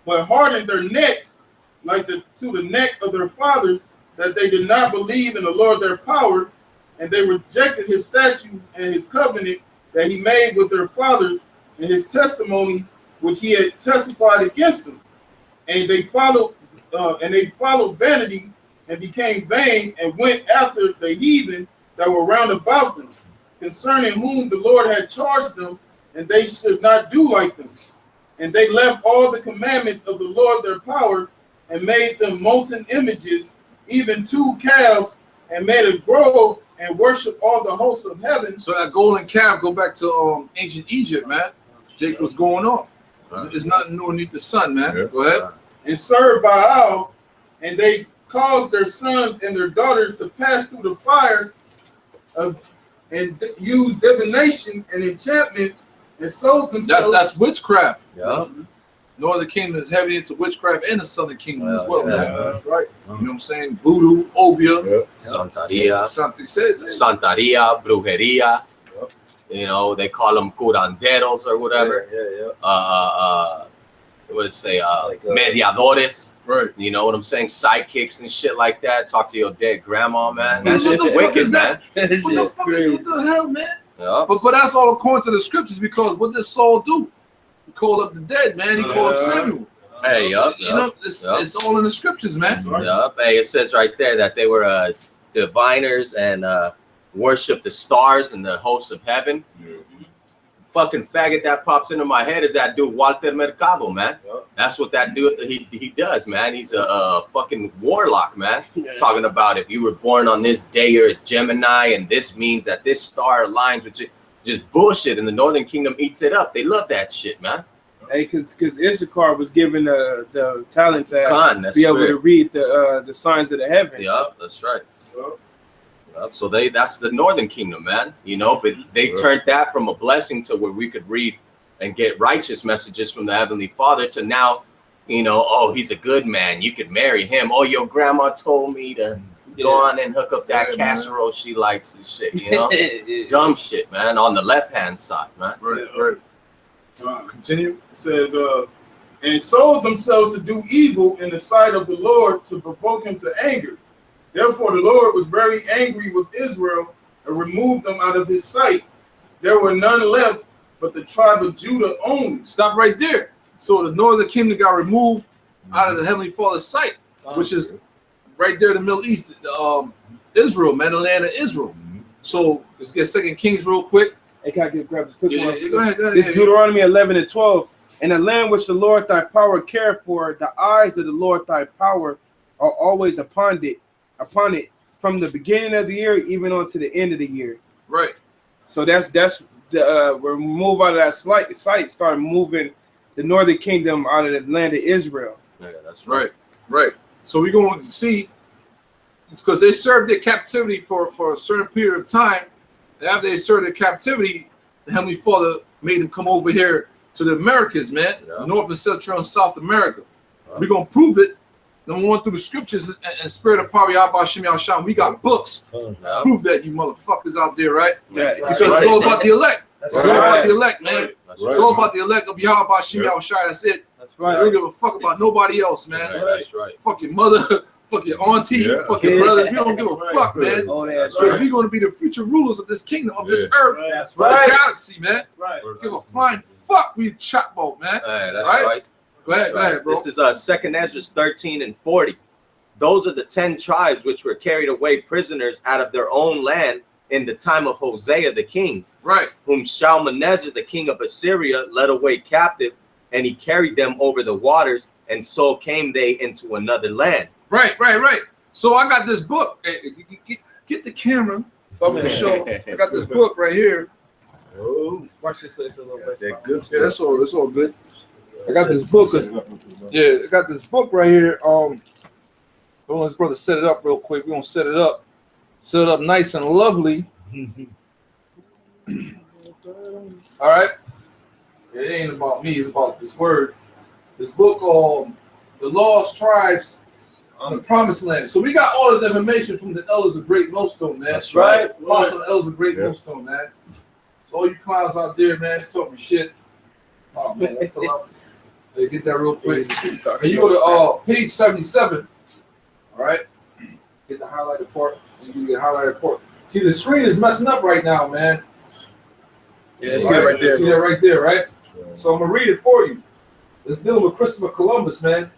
but harden their necks like to the neck of their fathers, that they did not believe in the Lord their power, and they rejected his statutes and his covenant that he made with their fathers, and his testimonies which he had testified against them. And they followed vanity and became vain, and went after the heathen that were round about them, concerning whom the Lord had charged them, and they should not do like them. And they left all the commandments of the Lord their power, and made them molten images, even 2 calves, and made a grove, and worship all the hosts of heaven." So that golden calf go back to ancient Egypt, man. Jacob's going off. It's nothing new beneath the sun, man. Yeah. Go ahead. "And served Baal, and they caused their sons and their daughters to pass through the fire and use divination and enchantments, and sold themselves." That's witchcraft. Yeah. Northern Kingdom is heavy into witchcraft, and the Southern Kingdom as well, man. That's right. You know what I'm saying? Voodoo, obeah, Santeria, Santeria, brujeria. You know, they call them curanderos or whatever. what it say, mediadores. Right. You know what I'm saying? Sidekicks and shit like that. Talk to your dead grandma, man. That What shit's the fuck wicked, is man. that? What the fuck is, what the hell, man? Yeah. But that's all according to the scriptures, because what did Saul do? He called up the dead, man. He called up Samuel. Hey, So, you know, it's all in the scriptures, man. Yup. Hey, it says right there that they were diviners and worship the stars and the hosts of heaven. Fucking faggot that pops into my head is that dude Walter Mercado, man. That's what that dude he does, man. He's a fucking warlock, man. Talking about if you were born on this day, you're a Gemini, and this means that this star aligns with you. Just bullshit, and the Northern Kingdom eats it up. They love that shit, man. Hey, because Issachar was given the talent to be able to read the signs of the heavens. Yep, that's right. So that's the Northern Kingdom, man. You know, but they turned that from a blessing to where we could read and get righteous messages from the Heavenly Father to now, you know, oh, he's a good man. You could marry him. Oh, your grandma told me to go on and hook up that casserole she likes and shit, you know? Dumb shit, man, on the left-hand side, man. Right. Continue. It says, and sold themselves to do evil in the sight of the Lord to provoke him to anger. Therefore, the Lord was very angry with Israel and removed them out of his sight. There were none left but the tribe of Judah only. Stop right there. So the Northern Kingdom got removed out of the Heavenly Father's sight, which is right there in the Middle East, Israel, man, the land of Israel. So let's get 2 Kings real quick. Hey, can I grab this quick one? Go ahead. This Deuteronomy 11 and 12. In the land which the Lord thy power cared for, the eyes of the Lord thy power are always upon it, from the beginning of the year even on to the end of the year. Right. So that's the we're move out of that sight, start moving the Northern Kingdom out of the land of Israel. Yeah, that's right. Right. So we're going to see, because they served their captivity for a certain period of time. And after they served their captivity, the Heavenly Father made them come over here to the Americas, man. North and Central and South America. We're going to prove it. Number one, through the scriptures and spirit of power, we got books. Prove that, you motherfuckers out there, right? Yeah, because it's all about the elect. It's all about the elect, man. It's all about the elect of Yahweh Shem Yahushua. That's it. That's right. We don't give a fuck about nobody else, man. That's right. Fuck your mother, fuck your auntie, fuck your brothers. We don't give a fuck, man. Because we're going to be the future rulers of this kingdom, of this earth, That's of the galaxy, man. That's right. Give a flying fuck. We chop boat, man. That's right. Go ahead, bro. This is 2nd Ezra 13 and 40. Those are the 10 tribes which were carried away prisoners out of their own land in the time of Hosea the king, right? Whom Shalmaneser the king of Assyria led away captive, and he carried them over the waters, and so came they into another land. Right. So I got this book. Hey, get the camera. So I'm gonna show. I got this book right here. Oh, watch this a little bit. Yeah, that's all good. I got this book. I got this book right here. Let's brother set it up real quick. We're gonna set it up nice and lovely. All right. It ain't about me, it's about this word. This book called The Lost Tribes on the Promised Land. So we got all this information from the elders of Great Millstone, man. That's right. Apostle elders of Great Millstone, man. So all you clowns out there, man, talking shit. Oh man, that's hey, get that real quick. And you go to page 77. All right, get the highlighted part. You get highlighted part. See, the screen is messing up right now, man. Yeah, it's good right there. See that right there, right? So I'm gonna read it for you. It's dealing with Christopher Columbus, man.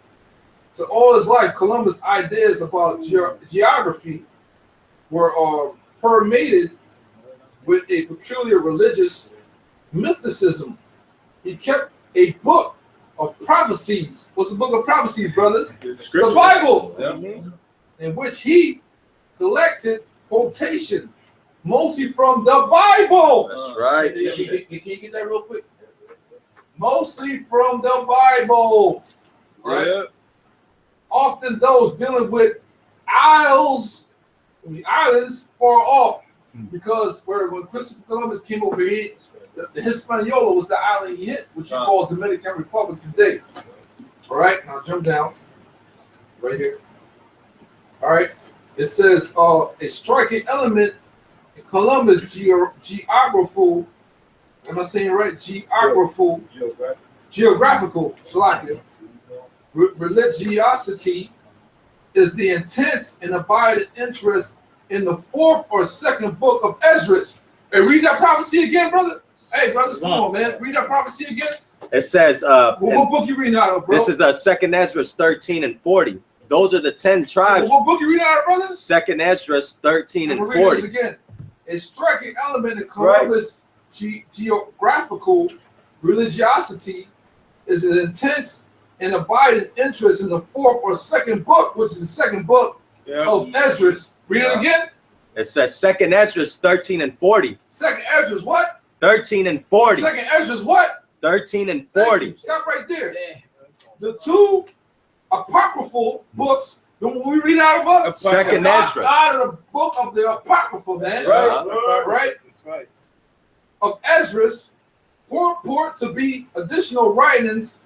So all his life, Columbus' ideas about geography were permeated with a peculiar religious mysticism. He kept a book of prophecies. What's the book of prophecies, brothers? The Bible, in which he collected quotation, mostly from the Bible. That's right. Can you get that real quick? Mostly from the Bible, right? Yeah. Often those dealing with islands far off, because when Christopher Columbus came over here, the Hispaniola was the island he hit, which you call Dominican Republic today. All right, now jump down right here. All right, it says a striking element in Columbus geography. Am I saying it right? geographical, religiosity is the intense and abiding interest in the 4th or 2nd book of Esdras. Hey, read that prophecy again, brother. Hey, brothers, come on, man. Read that prophecy again. It says, what book you reading out of, bro? This is 2nd Esdras 13 and 40. Those are the 10 tribes. So what book you reading out of, brothers? 2nd Esdras 13 and 40. This again. A striking element in Columbus' geographical religiosity is an intense and abiding interest in the 4th or 2nd book, which is the 2nd book of Esdras. Read it again. It says 2nd Esdras 13 and 40. 2nd Esdras what? 13 and 40. 2nd Esdras what? 13 and 40. Stop right there. The 2 apocryphal books that we read out of 2nd Esdras. Out of the book of the apocryphal, man. Right? That's right. Of Esdras purport to be additional writings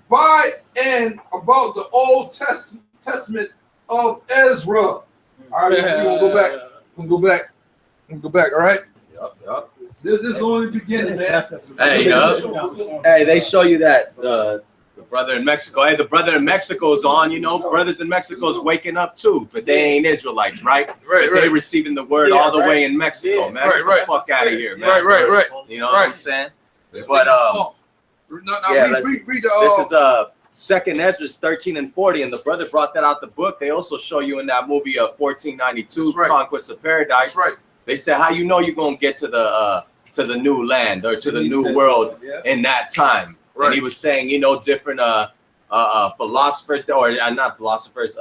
by and about the Old Testament of Ezra. All right, we're gonna go back. We're gonna go back. All right. Yep. This is only the beginning, man. Hey, they show you that the brother in Mexico. Hey, the brother in Mexico's on. You know, brothers in Mexico's waking up too, but they ain't Israelites, right? Right. They receiving the word all the way in Mexico, man. Get the fuck out of here, man. Right. You know what I'm saying? But this is 2nd Esdras 13 and 40, and the brother brought that out the book. They also show you in that movie of 1492, Conquest of Paradise. That's right. They said how you know you're gonna get to the new land or to the new world in that time. Right. And he was saying, you know, different philosophers or not philosophers,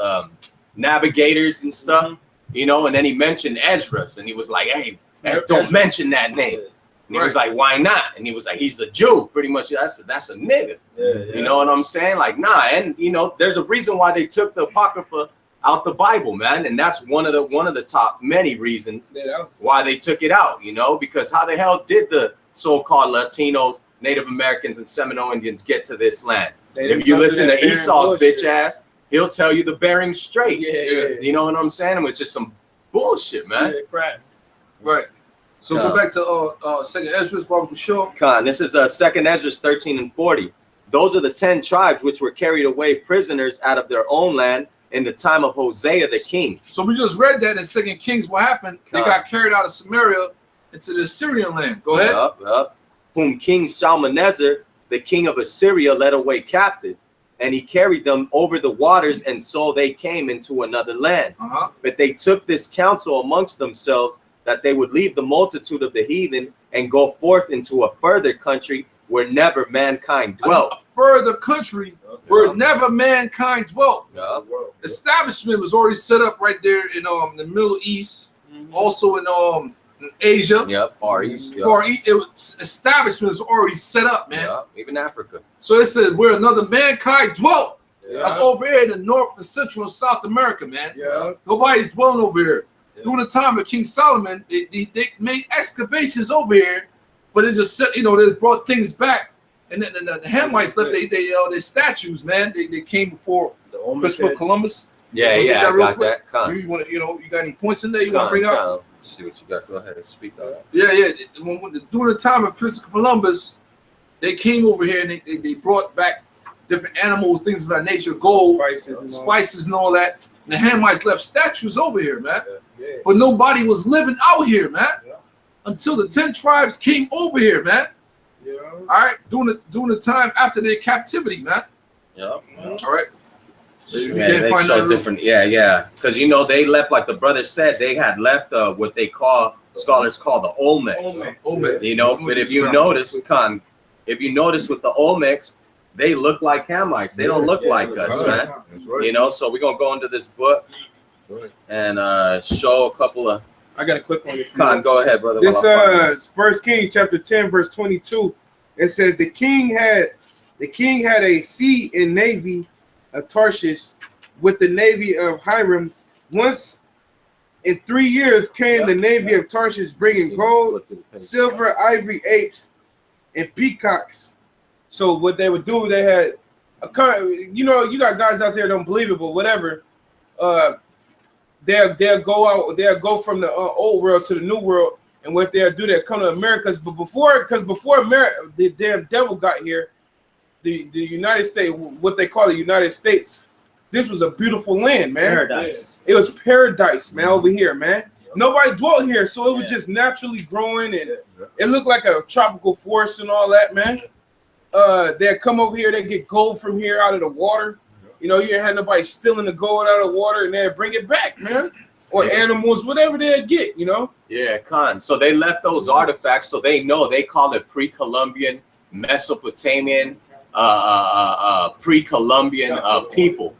navigators and stuff, you know. And then he mentioned Esdras, and he was like, hey, don't mention that name. And he was like, why not? And he was like, he's a Jew, pretty much. That's a nigga. You know what I'm saying? Like, nah. And you know, there's a reason why they took the Apocrypha out the Bible, man. And that's one of the top many reasons why they took it out, you know, because how the hell did the so-called Latinos, Native Americans, and Seminole Indians get to this land? If you listen to Esau's bitch ass, he'll tell you the Bering Strait. You know what I'm saying? It was just some bullshit, man. Right. So go back to 2nd Esdras, Barbara Shaw. Khan, this is 2nd Esdras 13 and 40. Those are the 10 tribes which were carried away prisoners out of their own land in the time of Hosea the king. So we just read that in 2nd Kings. What happened? They got carried out of Samaria into the Syrian land. Go ahead. Whom King Shalmaneser, the king of Assyria, led away captive, and he carried them over the waters, and so they came into another land. But they took this counsel amongst themselves that they would leave the multitude of the heathen and go forth into a further country where never mankind dwelt. A further country where never mankind dwelt. Establishment was already set up right there in the Middle East, also in Asia. Far East. Far East. Establishment was already set up, man. Even Africa. So it said where another mankind dwelt. That's over here in the North and Central and South America, man. Nobody's dwelling over here. During the time of King Solomon, they made excavations over here, but it just said, you know, they brought things back. And then the Hamites left their statues, man. They came before Christopher Columbus. I got that. You want to, you got any points in there you want to bring up? See what you got. Go ahead and speak on that. During the time of Christopher Columbus, they came over here and they brought back different animals, things of that nature, gold, spices and all that. And the Hamites left statues over here, man. But nobody was living out here, man. Until the 10 tribes came over here, man. All right, during the time after their captivity, man. All right. They show different, because you know they left, like the brother said, they had left what they call scholars call the Olmecs. You know, but if you notice, with the Olmecs, they look like Hamites. They don't look like us, man. You know, so we're gonna go into this book and show a couple of. I got a quick one. Khan, go ahead, brother. This 1 Kings chapter 10 verse 22. It says the king had a sea and navy of Tarshish with the navy of Hiram. Once in 3 years came the navy of Tarshish bringing gold, silver, ivory, apes, and peacocks. So what they would do, they had you know, you got guys out there that don't believe it, but whatever. They'll go from the old world to the new world, and what they'll do, they'll come to America. But before America, the damn devil got here, the United States, what they call the United States, this was a beautiful land, man. Paradise. It was paradise, man, over here, man. Nobody dwelt here, so it was just naturally growing, and it looked like a tropical forest and all that, man. They'd come over here, they get gold from here out of the water. You know, you didn't have nobody stealing the gold out of the water, and they'd bring it back, man. Or animals, whatever they'd get, you know? Yeah, Khan. So they left those artifacts, so they know, they call it pre-Columbian, Mesopotamian, pre-Columbian people.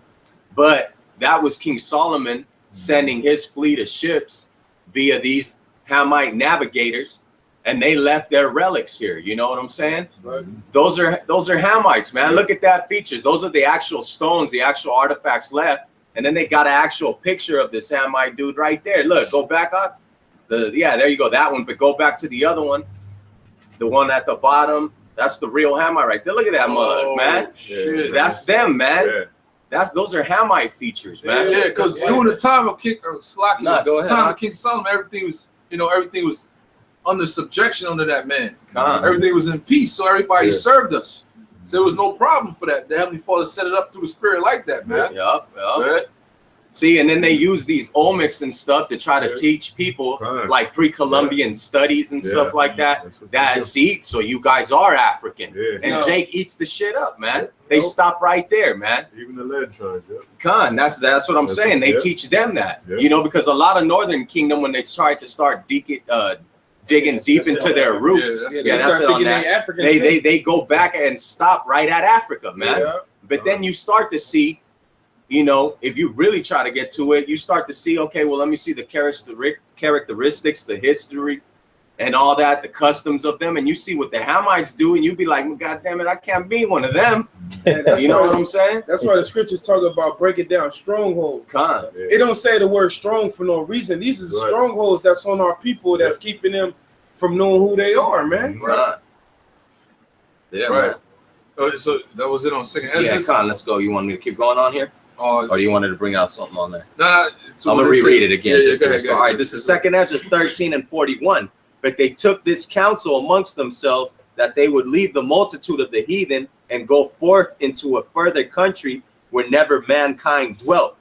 But that was King Solomon sending his fleet of ships via these Hamite navigators, and they left their relics here. You know what I'm saying? Right. Those are Hamites, man. Look at that features. Those are the actual stones, the actual artifacts left. And then they got an actual picture of this Hamite dude right there. Look, go back up. Yeah, there you go, that one. But go back to the other one, the one at the bottom. That's the real Hamite right there. Look at that mug, man. Shit. That's them, man. Those are Hamite features, man. Yeah, because during the time of King Slaki, go ahead, time of King Solomon, everything was, everything was under subjection under that man. Khan. Everything was in peace, so everybody served us. So there was no problem for that. The Heavenly Father set it up through the Spirit like that, man. Yup. See, and then they use these omics and stuff to try to teach people like pre-Columbian studies and stuff like that. See, so you guys are African. And Jake eats the shit up, man. They stop right there, man. Even the lead tribes, Khan, that's what I'm saying. They teach them that, you know, because a lot of Northern Kingdom, when they tried to start digging deep into their roots, that's it on that. They go back and stop right at Africa, man. But then you start to see, you know, if you really try to get to it, you start to see, okay, well, let me see the characteristics, the history, and all that, the customs of them, and you see what the Hamites do, and you be like, well, God damn it, I can't be one of them. You know what I'm saying? That's why the scriptures talk about breaking down strongholds. It don't say the word strong for no reason. These are the strongholds that's on our people that's keeping them from knowing who they are, man. Yeah, right. Oh, so that was it on second. Yeah, Khan, let's go. You want me to keep going on here? Or do you wanted to bring out something on there? No, I'm going to reread it again. All right, this is 2 Ezra 13 and 41. But they took this counsel amongst themselves that they would leave the multitude of the heathen and go forth into a further country where never mankind dwelt,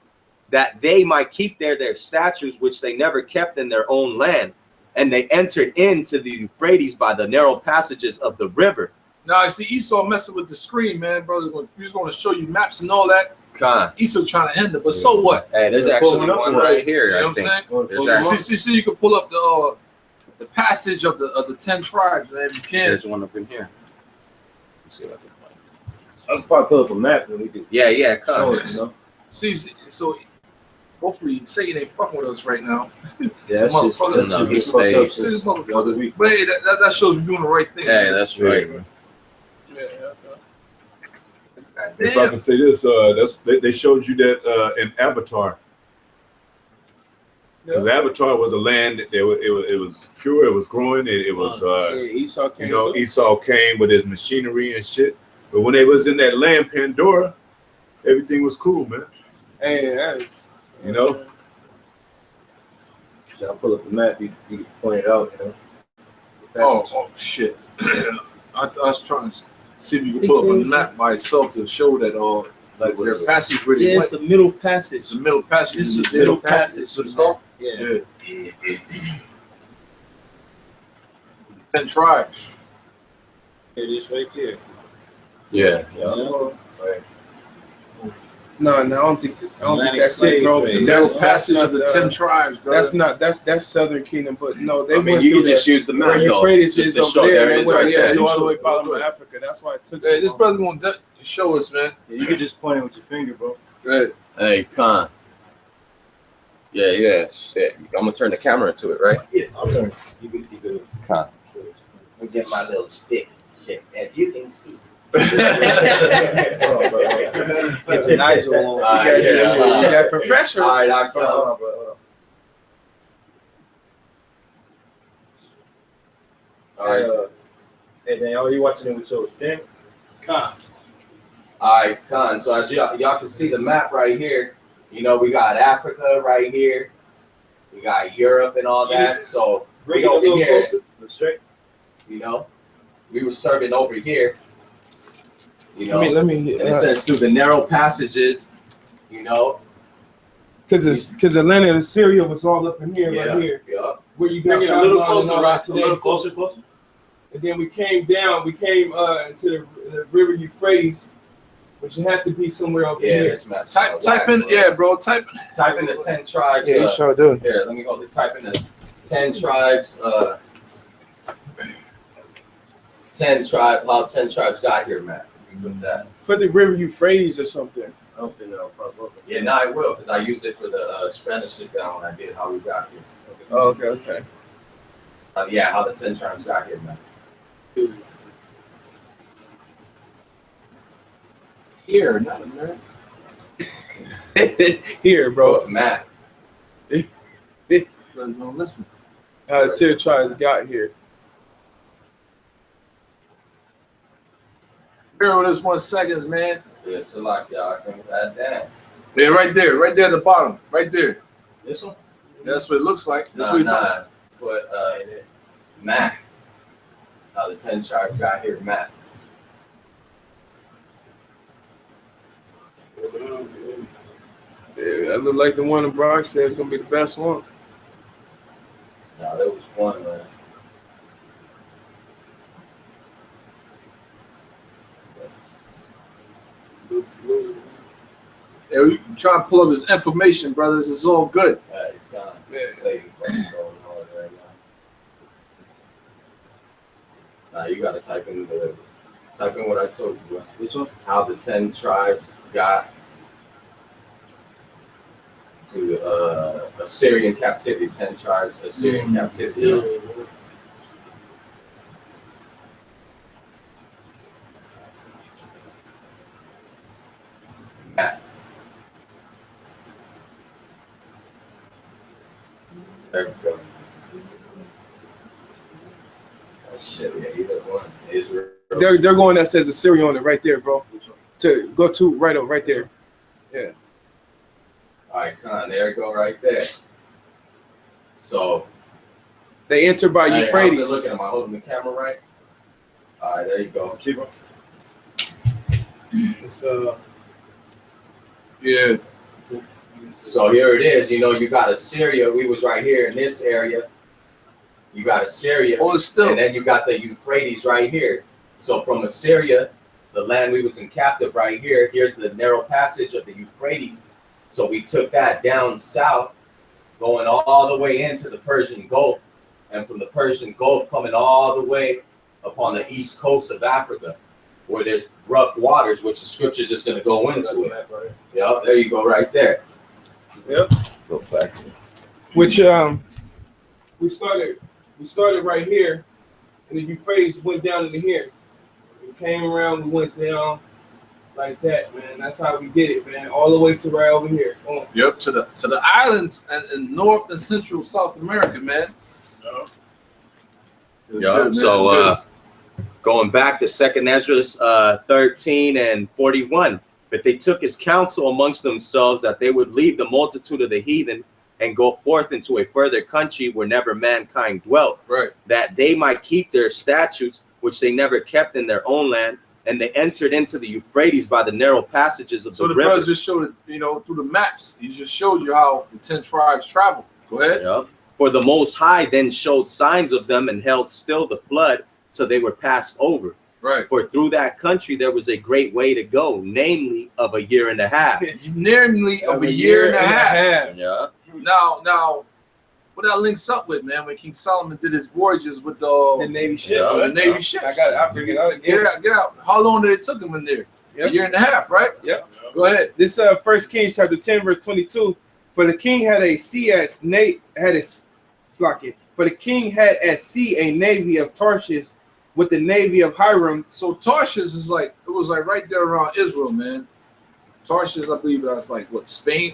that they might keep there their statues which they never kept in their own land. And they entered into the Euphrates by the narrow passages of the river. Now, I see Esau messing with the screen, man, brother. He's going to show you maps and all that. Esau trying to hinder, but so what? Hey, there's actually one right here. You know what I'm saying? See, you can pull up the passage of the 10 tribes, man. If you can. There's one up in here. Let's see what I can find. I'll probably pull up a map when we do. Yeah, show it, you know? See, so hopefully Satan ain't fucking with us right now. Yeah, that's motherfucker. But hey, that shows we're doing the right thing. Hey, that's right. If I can say this, they showed you that in Avatar. Because Avatar was a land that it was pure, it was growing, it was Esau came. You know, Esau came with his machinery and shit. But when they was in that land, Pandora, everything was cool, man. Hey, that's, you know. So I'll pull up the map. You can point it out, you know. Oh shit! I was trying to see if you can pull up a map by itself to show that like their passage really went. It's a middle passage. It's a middle passage. This is middle passage. So it's called? Yeah. 10 tribes. It is right there. Yeah. Right. No, I don't think that's it, bro. That's passage of the 10 tribes, bro. That's Southern Kingdom, but no, they went you can just use the map, though. Euphrates is over there. They went all the way to bottom of Africa. That's why it took. Hey, this brother gonna show us, man. Yeah, you can just point it with your finger, bro. Good. Hey, Khan. Yeah. Shit. I'm gonna turn the camera into it, right? Yeah, I'll turn. You can. Khan. Let me get my little stick. If you can see. It's Nigel. You got professional. All right, I'll come. All right. Hey, Daniel, are you watching it with your thing? All right, Khan. So as y'all can see the map right here, you know, we got Africa right here. We got Europe and all that. So bring it over here. Look straight. You know, we were serving over here. You know, let me. and it says through the narrow passages. You know, because the land of Syria was all up in here, right here. Yeah. Where you got a little closer, right? A little closer. And then we came down. We came into the river Euphrates, which you have to be somewhere over here. This map. Type in, yeah, bro. Type in the 10 tribes. Yeah, you sure do. Here, let me hold it. Type in the 10 tribes. 10 tribes. How 10 tribes got here, Matt? You put that. For the river Euphrates or something. I don't think that'll pop up. Yeah, no, I will, because I used it for the Spanish sit down when I did how we got here. Oh, okay. Yeah, how the 10 tribes got here, man. here, not America. Here, bro. Matt. Don't listen. How the 10 tribes got here. Bear with us 1 second, man. Yeah, so like y'all can add that. Yeah, right there at the bottom, right there. This one? That's what it looks like. That's Nah, what you're talking. But Matt. How the 10 tribes got here, Matt. Yeah, that look like the one in Brock said is gonna be the best one. No, there was one, man. Yeah, we try to pull up his information, brothers. It's all good. Nah, you gotta type in what I told you. Which one? How the 10 tribes got to Assyrian captivity. 10 tribes, Assyrian captivity. Yeah. Matt. There we go. Oh, shit, yeah, either one. Israel. They're going that says Assyria on it right there, bro. To go to right there. Yeah. Icon, there you go, right there. So they enter by Euphrates. How's it looking? Am I holding the camera right? All right, there you go. See, bro. It's Yeah. So here it is. You know, you got Assyria. We was right here in this area. You got Assyria, Oh, it's still. and then you got the Euphrates right here. So from Assyria, the land we was in captive right here. Here's the narrow passage of the Euphrates. So we took that down south, going all the way into the Persian Gulf, and from the Persian Gulf coming all the way upon the east coast of Africa, where there's rough waters, which the scripture's just going to go into it. Yep, there you go, right there. Yep. Go back. Which we started right here, and the Euphrates went down into here. We came around, we went down like that, man. That's how we did it, man. All the way to right over here. Yep, to the islands in North and Central South America, man. Yeah. So going back to 2nd Ezra 13 and 41, but they took his counsel amongst themselves that they would leave the multitude of the heathen and go forth into a further country where never mankind dwelt, right? That they might keep their statutes, which they never kept in their own land, and they entered into the Euphrates by the narrow passages of the river. So the brothers just showed it, you know, through the maps. He just showed you how the 10 tribes traveled. Go ahead. Yep. For the Most High then showed signs of them and held still the flood, so they were passed over. Right. For through that country there was a great way to go, namely of a year and a half. Namely of a year and a half. Yeah. Now, what that links up with, man, when King Solomon did his voyages with the Navy ship. The Navy ships. I'll bring it out again. Get out. How long did it took him in there? Yep. A year and a half, right? Yep. Go ahead. This 1 Kings chapter 10 verse 22. For the king had a sea at For the king had at sea a navy of Tarshish with the navy of Hiram. So Tarshish is like, it was like right there around Israel, man. Tarshish, I believe that's like what, Spain?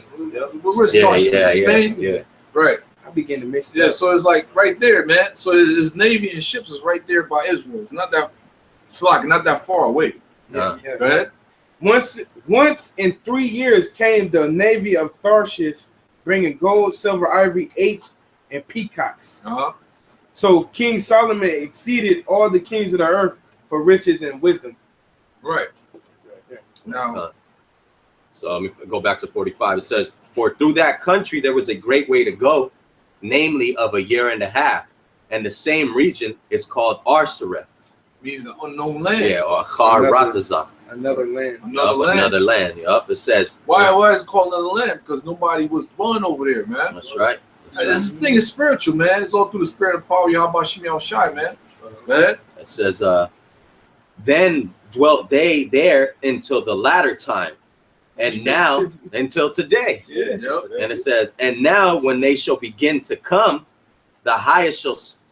Where's Tarshish? Spain? Yeah. Right. I begin to mix it Yeah, up. so it's like right there, man. So his navy and ships is right there by Israel. It's not that far away. Yeah. Go ahead. Once in 3 years came the navy of Tarshish, bringing gold, silver, ivory, apes, and peacocks. So King Solomon exceeded all the kings of the earth for riches and wisdom. Right. Now, so let me go back to 45. It says, "For through that country there was a great way to go, namely of a year and a half, and the same region is called Arsareth." Means an unknown land. Yeah, or Char Ratazah. Another land. Another land. Yup. It says. Why is it called another land? Because nobody was dwelling over there, man. That's right. This thing is spiritual, man. It's all through the spirit and power of Yahweh Shem Yahushai, man. Man. It says, "Then dwelt they there until the latter time, and now until today." Yeah. Yep. And it says, "And now when they shall begin to come, the highest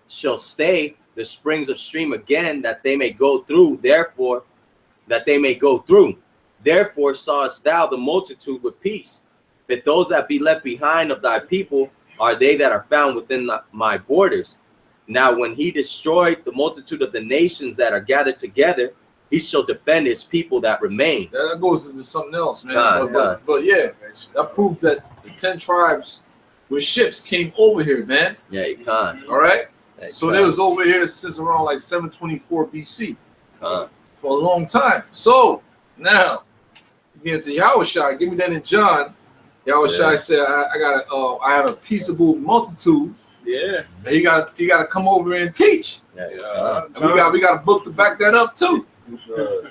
shall stay the springs of stream again, that they may go through. Therefore sawest thou the multitude with peace. But those that be left behind of thy people are they that are found within my borders. Now when he destroyed the multitude of the nations that are gathered together, he shall defend his people that remain." That goes into something else, man. God. But yeah, that proved that the 10 tribes with ships came over here, man. Yeah, you can't. All right. Yeah, So they was over here since around like 724 BC can't. for a long time. So now you get into Yahushua. Give me that in John. Yahushua said, I have a peaceable multitude. Yeah. And you gotta come over here and teach. Yeah, And we got a book to back that up too.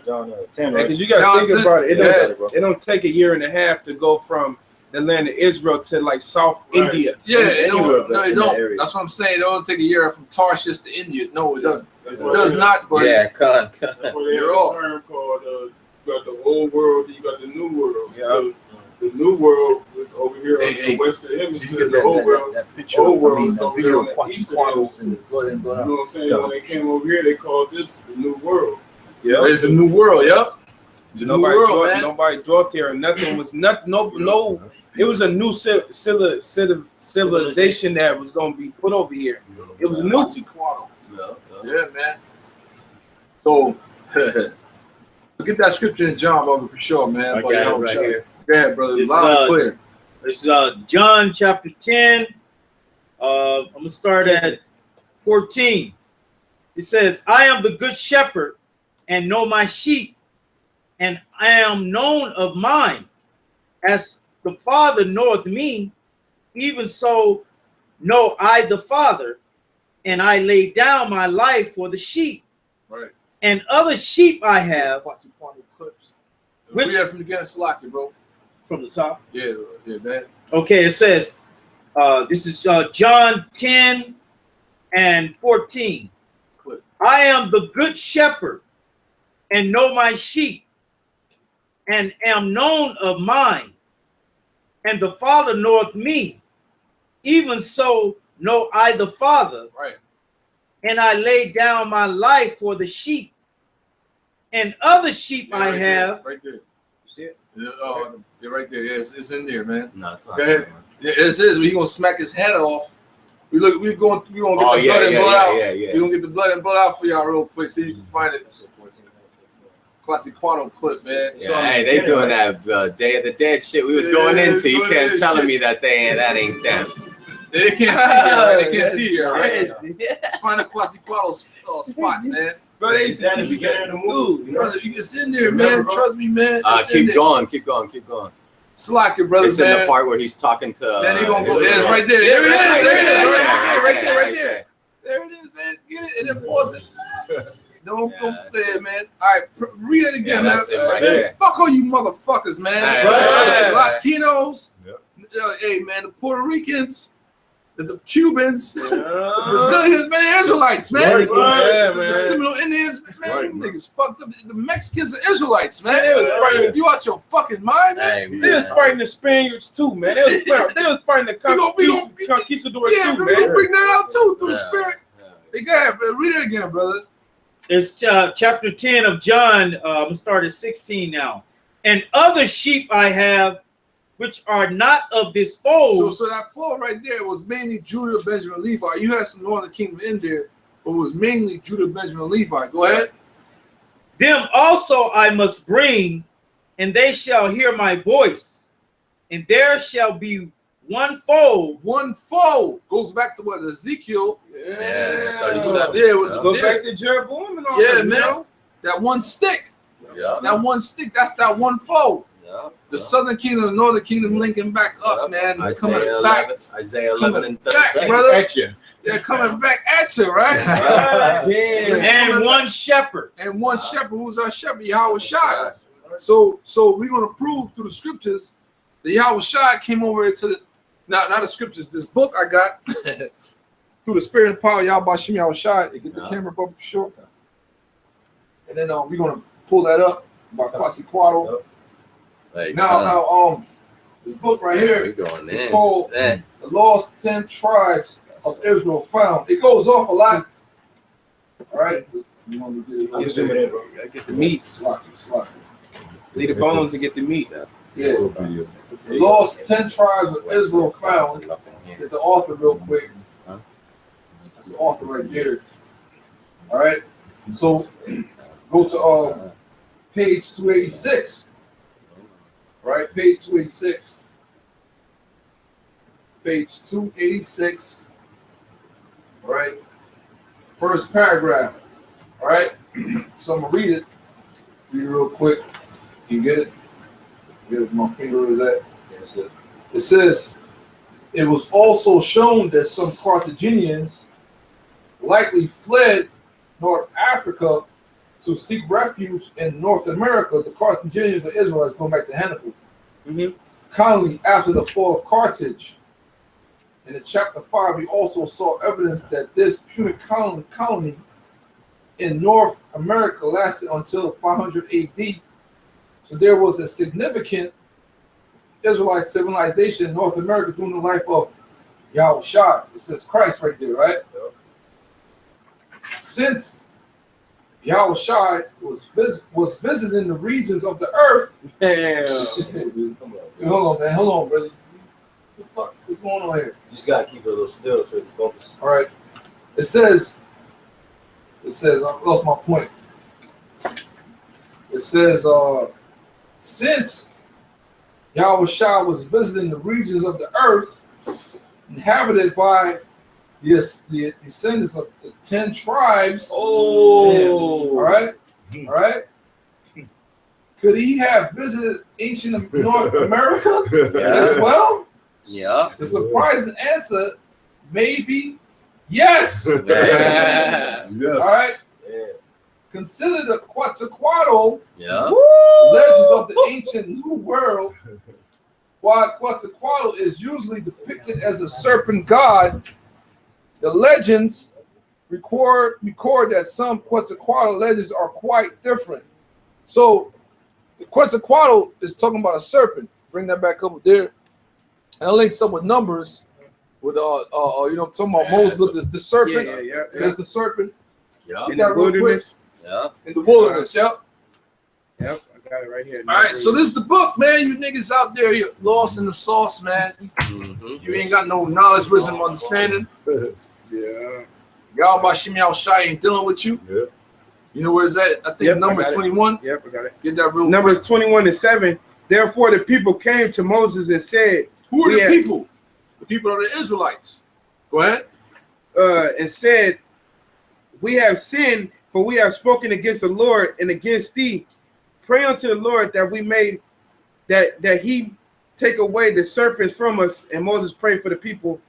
John 10, right? Because you got to think about it. Yeah. It don't take a year and a half to go from the land of Israel to like South India. Yeah, it don't. No, it in that don't. area. That's what I'm saying. It don't take a year from Tarshish to India. No, it doesn't. That's It why does they- not. But Yeah, That's why they have You're a off. term called you got the old world, you got the new world. Yeah. Because the new world is over here on the western hemisphere. The old world, old world is over there on the eastern hemisphere. You know what I'm saying? When they came over here, they called this the new world. Yeah. it's a new world. Yep. It's a new world, man. Nobody dwelt here. Nothing was no. It was a new civilization that was going to be put over here. It was new. Yeah, man. So get that scripture in John, brother, for sure, man. I got it right here. Go ahead, brother. It's, Loud and clear. It's John chapter 10. I'm gonna start at 14. It says, "I am the good shepherd, and know my sheep, and I am known of mine. As the Father knoweth me, even so know I the Father, and I lay down my life for the sheep. Right. And other sheep I have." Quasi clips. Which- Read that from the beginning, Salaki, bro. From the top. Yeah, man. Okay, it says, this is John 10 and 14. Clip. "I am the good shepherd, and know my sheep, and am known of mine. And the Father knoweth me, even so know I the Father. Right. And I lay down my life for the sheep. And other sheep Yeah, I right have." There, right there. See it? Yeah, yeah, right there. Yeah, it's in there, man. No, it's not. Go ahead. Yeah, it is. We gonna smack his head off. We gonna get the blood and blood out. We gonna get the blood and blood out for y'all real quick, so you can find it. Classic Quado clip, man. Yeah, hey, they doing that Day of the Dead shit we was going into. You can't telling me that that ain't them. They can't see it, right? They can't see it, right? Find a Classic Quado spot, man. Bro, they used to teach me that in school. Brother, you get in there, man. Trust me, man. Keep going. Slack it, brothers, It's in man. the part where he's talking to. Then he gonna go. Yeah, it's right there. There it is. There it is. Right there. right There it is, man. Get it and then pause it. Don't play it, man. All right, read it again, man. that's it right Man, there. fuck all you motherfuckers, man. Right. Latinos. Yep. Hey, man, the Puerto Ricans, the Cubans, the Brazilians, man, the Israelites, man. Yeah, The man. Seminole Indians, man, Right, them niggas fucked up. The Mexicans are Israelites, man. They was fighting you out your fucking mind, man. Hey, They was fighting the Spaniards too, man. They was fighting the conquistadors Yeah, too, we gonna man. bring that out too through the Yeah. spirit. Hey, go ahead, man. Read it again, brother. It's chapter 10 of John. I'm going to start at 16 now. "And other sheep I have, which are not of this fold." So that fold right there was mainly Judah, Benjamin, Levi. You had some Northern Kingdom in there, but it was mainly Judah, Benjamin, Levi. Go ahead. "Them also I must bring, and they shall hear my voice. And there shall be one fold." One fold goes back to what Ezekiel. Yeah, 37. Yeah, with Go the, back to Jeroboam and all yeah, that, man. you know? That one stick. Yeah. That one stick, that's that one foe. Yeah. The southern kingdom, the northern kingdom linking back up, man. Coming back. Isaiah 11 and Back, 13. brother. At you. They're coming back at you, right? Damn. And one shepherd. And one shepherd, who's our shepherd, Yahweh Shai. So we're gonna prove through the scriptures that Yahweh Shai came over to the not the scriptures, this book I got through the spirit and power of Yahweh Shem Yahweh Shai. Get the camera up short. And then we're gonna pull that up by Quetzalcoatl. Now, this book right here is called The Lost 10 Tribes of Israel Found. It goes off a lot. All right. You want me to Get the meat. Sloppy. Leave the bones and get the meat. Yeah. The Lost 10 Tribes of Israel Found. Get the author real quick. That's the author right there. All right. So go to page 286. Right, page 286. Page 286. All right. First paragraph. All right. So I'm gonna read it. Read it real quick. You get it? Get it where my finger is at. It says, it was also shown that some Carthaginians likely fled North Africa to seek refuge in North America. The Carthaginians were Israelites going back to Hannibal. Colony after the fall of Carthage. And in chapter 5, we also saw evidence that this Punic colony in North America lasted until 500 AD. So there was a significant Israelite civilization in North America during the life of Yahweh Shai. It says Christ right there, right? Since Yahweh Shai was visiting the regions of the earth. Hold on, brother. What the fuck is going on here? You just gotta keep it a little still so you can focus. All right. It says, I lost my point. It says, since Yahweh Shai was visiting the regions of the earth inhabited by the descendants of the 10 tribes. All right. Could he have visited ancient North America as well? Yeah. The surprising answer may be yes. Yes. All right. Consider the Quetzalcoatl legends of the ancient New World. While Quetzalcoatl is usually depicted as a serpent god, the legends record that some Quetzalcoatl legends are quite different. So the Quetzalcoatl is talking about a serpent. Bring that back up there. And I'll link some with numbers with talking about Moses, the serpent. There's the serpent. Yeah. In the wilderness. In the wilderness, Yep, I got it right here. All right, so this is the book, man. You niggas out there, you're lost in the sauce, man. You ain't got no knowledge, wisdom, understanding. Y'all about Shem Yahweh Shai ain't dealing with you. You know where is that? I think Numbers 21. Yep, I got it. Get that real Numbers 21:7. Therefore the people came to Moses and said, who are the people? The people are the Israelites. Go ahead. And said, we have sinned, for we have spoken against the Lord and against thee. Pray unto the Lord that we may that he take away the serpents from us. And Moses prayed for the people.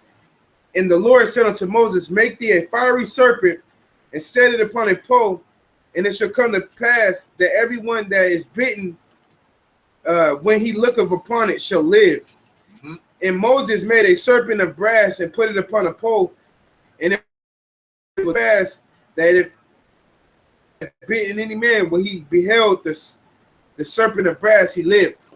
And the Lord said unto Moses, make thee a fiery serpent and set it upon a pole, and it shall come to pass that everyone that is bitten, when he looketh upon it, shall live. And Moses made a serpent of brass and put it upon a pole, and it was fast that if bitten any man, when he beheld the serpent of brass, he lived.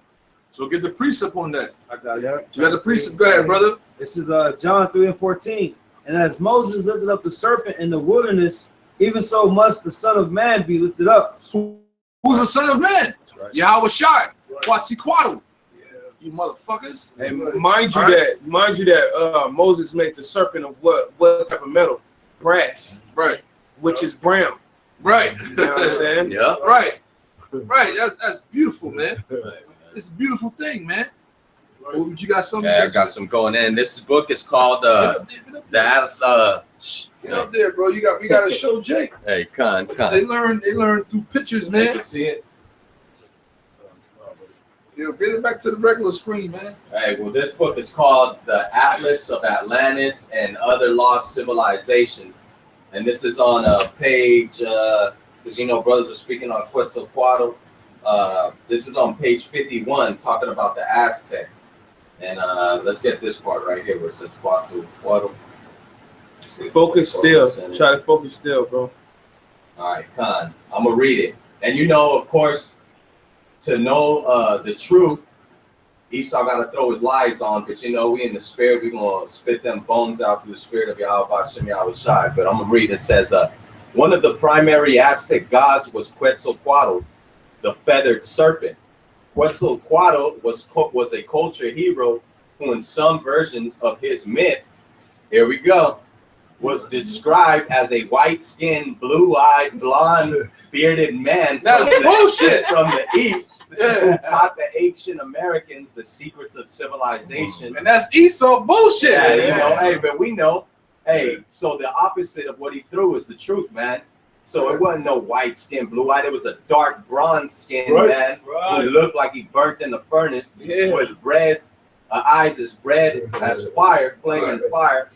So get the precept on that. I got it. You got the precept. Go ahead, brother. This is John 3:14. And as Moses lifted up the serpent in the wilderness, even so must the Son of Man be lifted up. Who's the Son of Man? Right. Yahweh Shai. Quetzalcoatl. You motherfuckers. And mind you that Moses made the serpent of what type of metal? Brass. Right. Which is brown. Right. You know what I'm saying? Yeah. Right. Right. That's beautiful, man. It's a beautiful thing, man. Well, you got something? Yeah, I got some going in. This book is called Get up there, bro. We gotta show Jake. Hey, con. They learn through pictures, man. See it. Yeah, bring it back to the regular screen, man. Hey, well, this book is called The Atlas of Atlantis and Other Lost Civilizations. And this is on page, because you know, brothers are speaking on Quetzalcoatl. This is on page 51, talking about the Aztecs. And let's get this part right here where it says Quetzalcoatl. Focus still. Try to focus still, bro. All right, Khan. I'm going to read it. And you know, of course, to know the truth, Esau got to throw his lies on, but you know, we in the spirit, we're going to spit them bones out through the spirit of Yahweh Hashem Yahweh Shai. But I'm going to read, it says, one of the primary Aztec gods was Quetzalcoatl, the feathered serpent. Quetzalcoatl was a culture hero who in some versions of his myth, here we go, was described as a white-skinned, blue-eyed, blonde, bearded man That's bullshit. From the east. Who taught the ancient Americans the secrets of civilization. And that's Esau bullshit. Yeah, you know, hey, but we know, hey, so the opposite of what he threw is the truth, man. So it wasn't no white skin, blue eyed. It was a dark bronze skin man who looked like he burnt in the furnace with red eyes as red as fire, flaming fire,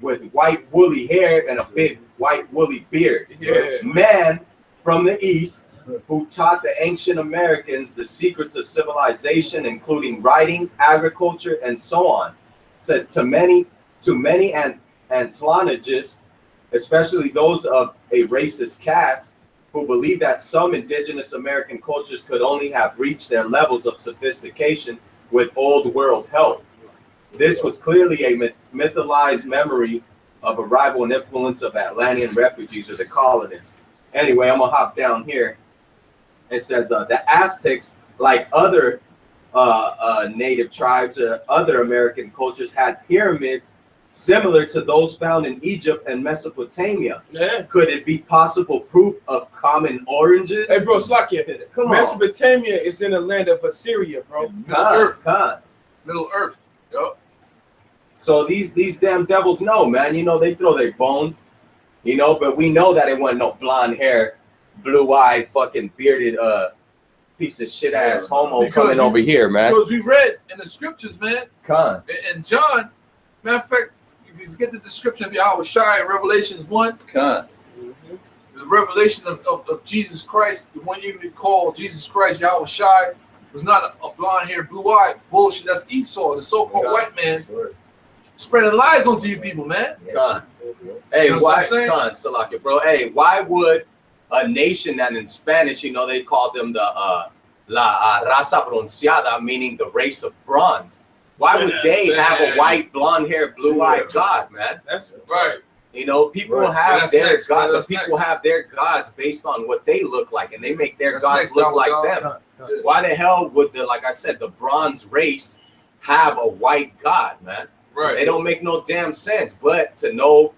with white woolly hair and a big white woolly beard. Man from the east, who taught the ancient Americans the secrets of civilization, including writing, agriculture, and so on. It says to many anthropologists, especially those of a racist caste, who believe that some indigenous American cultures could only have reached their levels of sophistication with old world help. This was clearly a mythologized memory of arrival and influence of Atlantean refugees or the colonists. Anyway, I'm gonna hop down here. It says the Aztecs, like other native tribes or other American cultures, had pyramids similar to those found in Egypt and Mesopotamia. Could it be possible proof of common origins? Hey, bro, Slakia, come on. Mesopotamia is in the land of Assyria, bro. Middle Earth. Yup. So these damn devils know, man. You know, they throw their bones, you know, but we know that it wasn't no blonde hair, blue-eyed, fucking bearded piece of shit ass homo coming over here, man. Because we read in the scriptures, man. Con. And John, matter of fact, you get the description of Yahweh Shai in Revelations 1. Con. The revelation of Jesus Christ, the one you call Jesus Christ, Yahweh Shai, was not a blonde-haired, blue-eyed bullshit. That's Esau, the so-called white man, spreading lies onto you people, man. Con. Hey, you know why, Con, Salakia, bro? Hey, why would a nation that in Spanish, you know, they called them the la raza bronceada, meaning the race of bronze? Why would they have a white, blonde-haired, blue-eyed god, man? That's right. You know, people have their gods. The people have their gods based on what they look like, and they make their gods look like them. Why the hell would like I said, the bronze race have a white god, man? Right. They don't make no damn sense. But to know,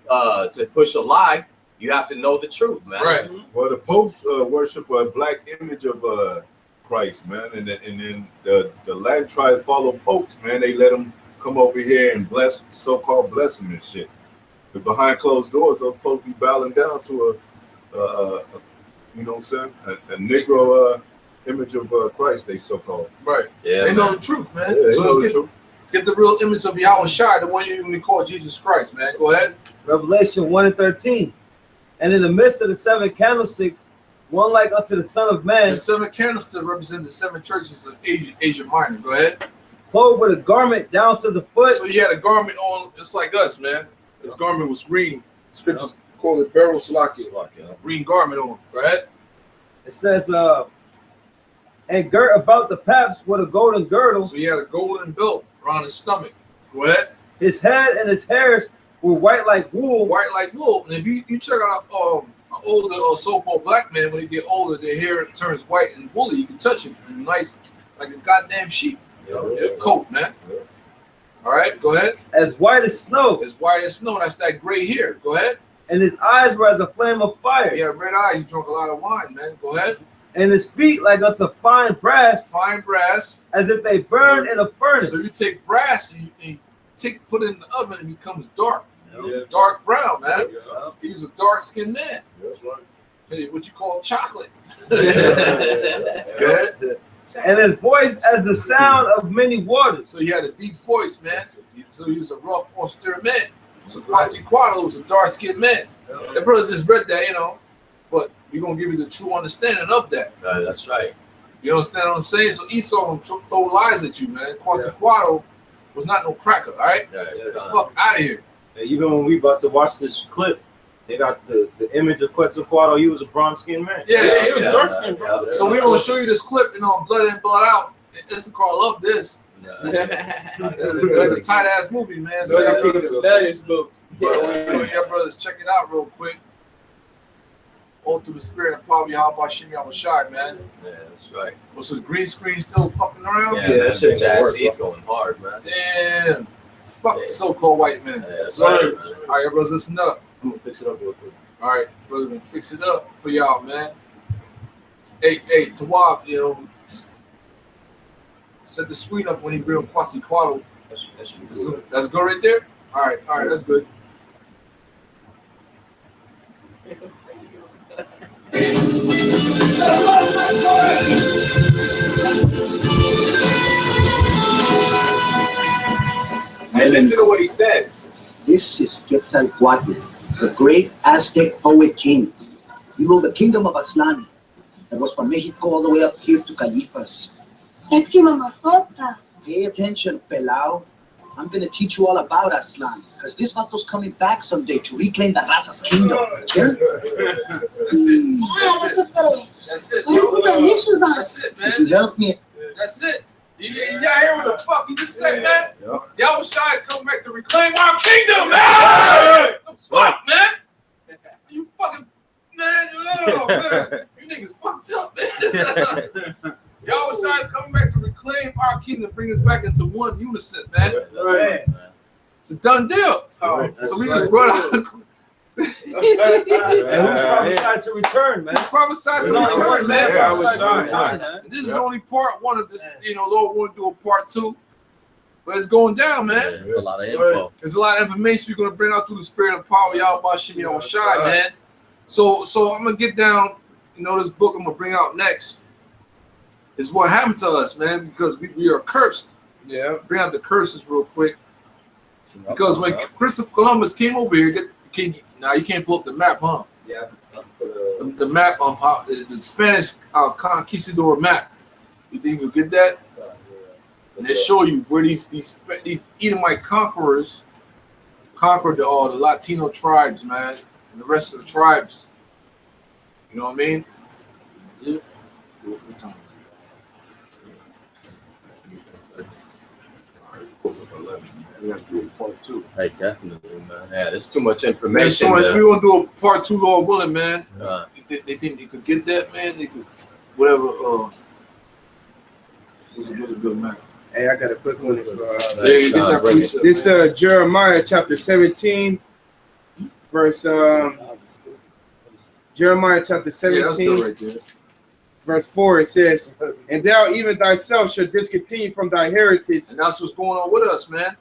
to push a lie, you have to know the truth, man. Right. Well, the popes worship a black image of Christ, man, and then the Latin tribes follow popes, man. They let them come over here and bless, so-called bless them and shit. But behind closed doors, those popes be bowing down to a you know what I'm saying, a Negro image of Christ, they so-called. Right. Yeah. They know the truth, man. Yeah, So let's get the real image of Yahweh Shai, the one you even call Jesus Christ, man. Go ahead. Revelation 1:13. And in the midst of the 7 candlesticks, one like unto the Son of Man. The 7 candlesticks represent the 7 churches of Asia Minor. Go ahead. Clothed with a garment down to the foot. So he had a garment on just like us, man. His garment was green. Scriptures call it beryl salakia. Green garment on. Go ahead. It says, and girt about the paps with a golden girdle. So he had a golden belt around his stomach. Go ahead. His head and his hairs were white like wool. White like wool. And if you check out an older so-called black man, when they get older, their hair turns white and woolly. You can touch it. It's nice, like a goddamn sheep. Coat, man. All right, go ahead. As white as snow. As white as snow. That's that gray hair. Go ahead. And his eyes were as a flame of fire. Yeah, red eyes. He drunk a lot of wine, man. Go ahead. And his feet like unto fine brass. Fine brass. As if they burned in a furnace. So you take brass and you put it in the oven and it becomes dark. Dark brown, man. He's a dark-skinned man. That's right. Hey, what you call chocolate. Good. and his voice as the sound of many waters. So he had a deep voice, man. So he was a rough, austere man. So Quetzalcoatl was a dark-skinned man. That brother just read that, you know. But we're gonna give you the true understanding of that. That's right. You understand what I'm saying? So Esau throw lies at you, man. Quetzalcoatl was not no cracker, all right? Get the fuck out of here. Even when we about to watch this clip, they got the image of Quetzalcoatl. He was a bronze-skinned man. Yeah, he was dark-skinned, bro. So we're gonna show you this clip, you know, Blood In, Blood Out. Issachar love this. That's a tight-ass movie, man. So that is book. Your brothers, check it out real quick. All through the spirit and power of Yahweh Shimmy Shai, man. Yeah, that's right. Oh, so the green screen still fucking around? Yeah, that shit he's going hard, man. Damn. Fuck so-called white man. Yeah, that's right, man. All right, brothers, listen up. I'm gonna fix it up real quick. All right, brother, gonna fix it up for y'all, man. Hey, Tawab, you know, set the screen up when he bring Quetzalcoatl. That's good right there? All right, that's good. And listen to what he says. This is Quetzalcoatl, the great Aztec poet king. He ruled the kingdom of Aztlán that was from Mexico all the way up here to Califas. Sexy mamazota. Pay attention, Pelao. I'm going to teach you all about Aztlán, because this vato's coming back someday to reclaim the Raza's kingdom. Yeah? That's it. That's it, man. You help me. That's it. Y'all hear what the fuck you just said, man? Yahweh Shai is coming back to reclaim our kingdom, man! The fuck, man? You fucking, man, you niggas fucked up, man. Yahweh Shai is coming back to reclaim our kingdom, bring us back into one unison, man. Right. It's a done deal. So we just brought out. And who's prophesied to return, man? Prophesied to return, man. This is only part one of this. You know, Lord want to do a part two, but it's going down, man. There's a lot of info. There's a lot of information we're gonna bring out through the spirit and power of Yahweh Shimmy Shai, man. So I'm gonna get down. You know, this book I'm gonna bring out next is what happened to us, man, because we are cursed. Yeah, bring out the curses real quick. Because when Christopher Columbus came over here, now you can't pull up the map, huh? Yeah. The map of how the Spanish conquistador map. You think you'll get that? And they show you where these Edomite conquerors conquered the Latino tribes, man, and the rest of the tribes. You know what I mean? Yeah. We have to do a part two. Hey, definitely, man. Yeah, there's too much information. We're gonna do a part two, Lord willing, man. They think they could get that, man. They could, whatever. Was a good man. Hey, I got a quick one. This Jeremiah chapter 17, verse Jeremiah chapter 17. Right there. Verse 4, it says, and thou even thyself shall discontinue from thy heritage. And that's what's going on with us, man.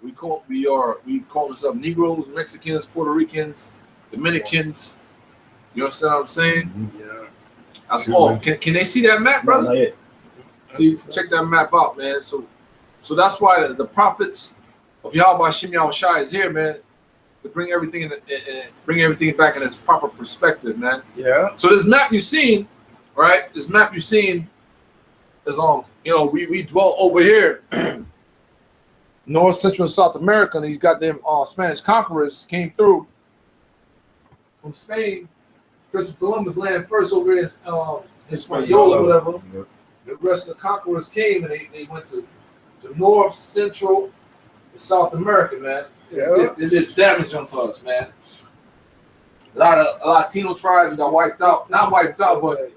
We call ourselves Negroes, Mexicans, Puerto Ricans, Dominicans. You understand what I'm saying? Yeah. That's all. Can they see that map, brother? Yeah. See, check that map out, man. So that's why the prophets of Yahweh Shimmy Shai is here, man, to bring everything back in its proper perspective, man. Yeah. So this map you've seen. Right, this map you've seen is you know, we dwell over here, North, Central, and South America, and these goddamn Spanish conquerors came through from Spain. Christopher Columbus landed first over in Hispaniola, whatever. The rest of the conquerors came and they went to North, Central, and South America, man. Yeah. It did damage onto us, man. A lot of Latino tribes got wiped out. Not wiped out, but